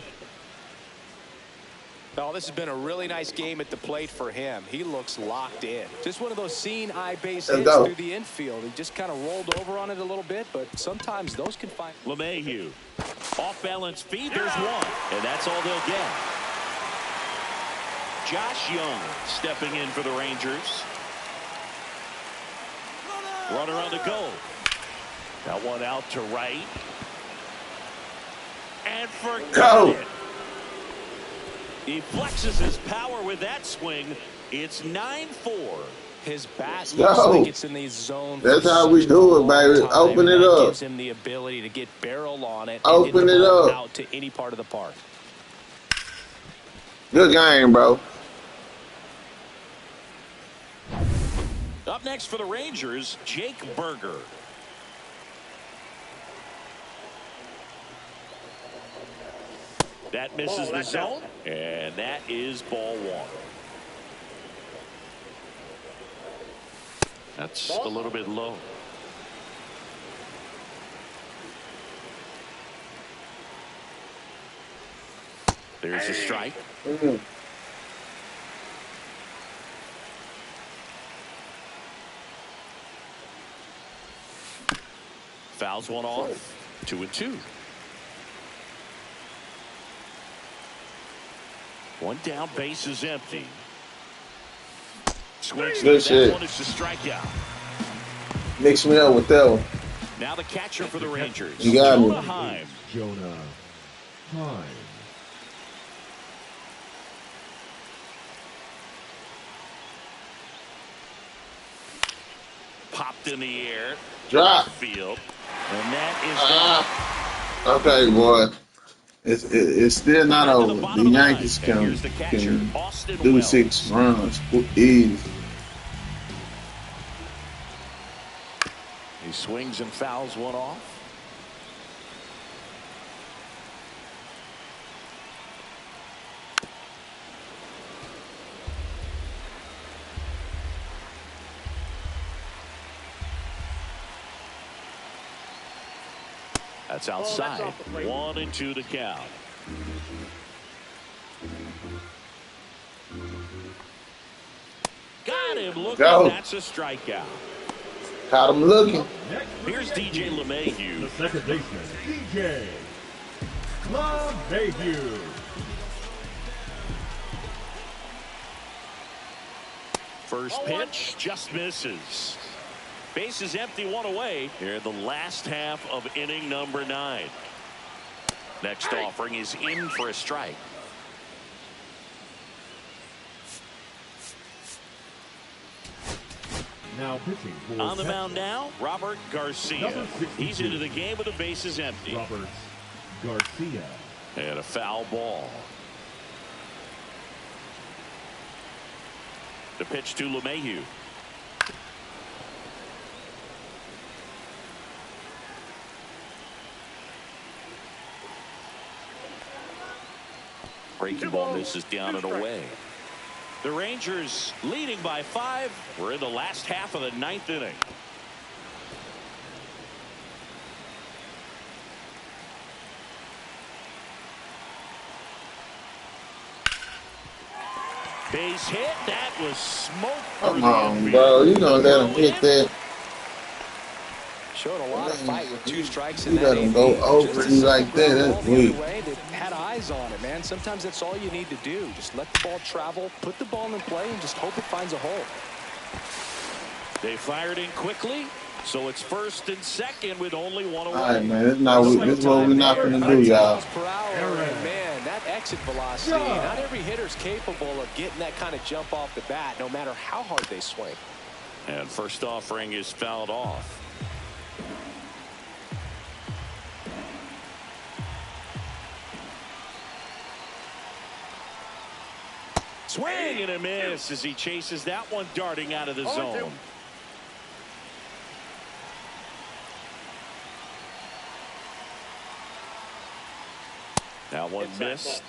Oh, this has been a really nice game at the plate for him. He looks locked in. Just one of those seeing eye base Let's hits go. through the infield. He just kind of rolled over on it a little bit, but sometimes those can find. LeMahieu. Off balance feed. There's one. And that's all they'll get. Josh Young stepping in for the Rangers. Runner on the go. That one out to right. And forget Go. it. He flexes his power with that swing. It's 9-4. His bat Go. looks like it's in the zone. That's for how we such a do it, long baby. time, Open and it that up. gives him the ability to get barrel on it. Open and hit it the ball up. out to any part of the park. Good game, bro. Up next for the Rangers, Jake Berger. That misses the zone, and that is ball 1. That's a little bit low. There's a strike. Fouls one off. 2-2. One down, base is empty. Swings Good that shit. one. It's a strikeout. Mix me up with that one. Now the catcher for the Rangers, You got me. Jonah Heim. Jonah Heim. Popped in the air. Drop. Field. And that is Okay, boy. It's still not Into the over. bottom The of the Yankees ninth. And can, here's the catcher, can Austin do Wells. 6 runs. Easy. He swings and fouls one off. That's outside. off the plate. 1-2 to count. Got him looking. Go. That's a strikeout. Caught him looking. Next for the Here's DJ Yankees, LeMahieu. the second baseman, DJ LeMahieu. First pitch just misses. Base is empty, 1 away. Here in the last half of inning number 9. Next offering is in for a strike. Now pitching for On the Texas, mound now, Robert Garcia. Number 62. He's into the game with the bases empty. Robert Garcia. And a foul ball. The pitch to LeMahieu. Breaking ball misses down and away. The Rangers leading by 5. We're in the last half of the 9th inning. Base hit. That was smoke. Come on, bro. You gonna let him hit that? Showed a lot of fight with 2 strikes in You that let him go inning. over Just you a like simple that. ground That's ball the other weak. way that had eyes on it, man. Sometimes that's all you need to do. Just let the ball travel, put the ball in play, and just hope it finds a hole. They fired in quickly, so it's first and second with only 1 away. All right, man. This is what we're not gonna do, y'all. Per hour, and man, that exit velocity. Not every hitter's capable of getting that kind of jump off the bat, no matter how hard they swing. And first offering is fouled off. Swing and a miss as he chases that one darting out of the zone. That one missed.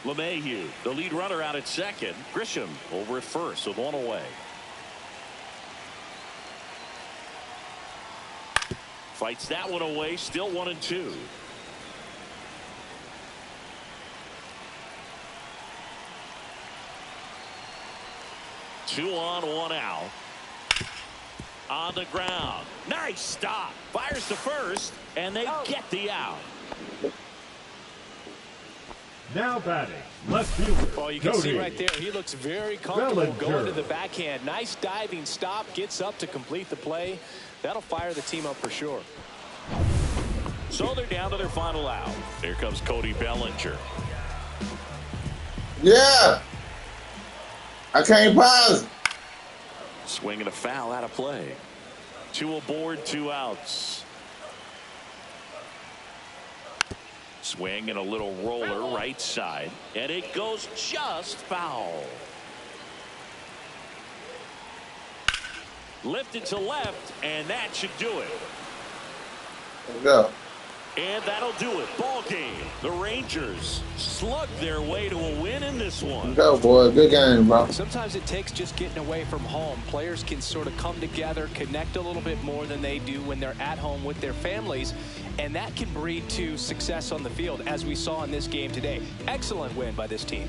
LeMahieu, the lead runner, out at second. Grisham over at first with 1 away. Fights that one away, still 1-2. Two on, 1 out. On the ground. Nice stop. Fires to first, and they get the out. Now batting, left fielder. Oh, you can Cody see right there, he looks very comfortable Bellinger. going to the backhand. Nice diving stop, gets up to complete the play. That'll fire the team up for sure. So they're down to their final out. Here comes Cody Bellinger. Yeah. I can't pause it. Swinging a foul out of play. 2 aboard, 2 outs. Swing and a little roller right side, and it goes just foul. Lifted to left, and that should do it. Let's go. And that'll do it. Ball game. The Rangers slug their way to a win in this one. Let's go, boy. Good game, bro. Sometimes it takes just getting away from home. Players can sort of come together, connect a little bit more than they do when they're at home with their families, and that can breed to success on the field, as we saw in this game today. Excellent win by this team.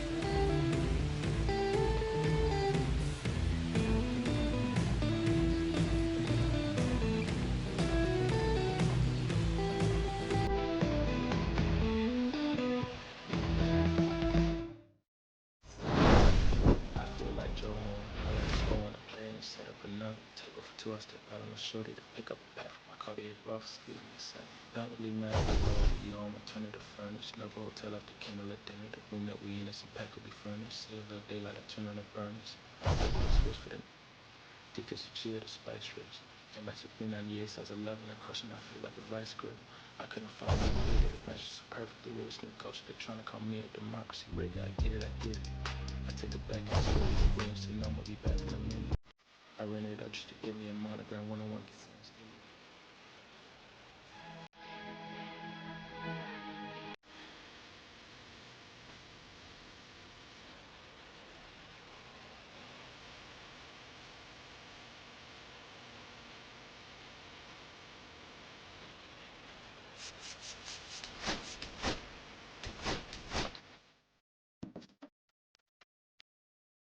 Two, I step out on the shorty to pick up a pack from my Cartier rough, excuse me, son. Don't really matter the road, you know, I'ma turn it to furnace. Never hotel after candle at dinner. The room that we in is some pack will be furnished. See a little daylight, I turn on the burners. Switch for the deepest cheer, the spice rich. And that's 398, size 11, and crushing, I feel like a vice grip. I couldn't find my way, it matches so perfectly with a new culture. They're trying to call me a democracy. Ready, I get it, I get it. I take it back, and slowly the Williams say, no, I'ma be back in a minute. I rented it out just to give me a monogram one-on-one defense.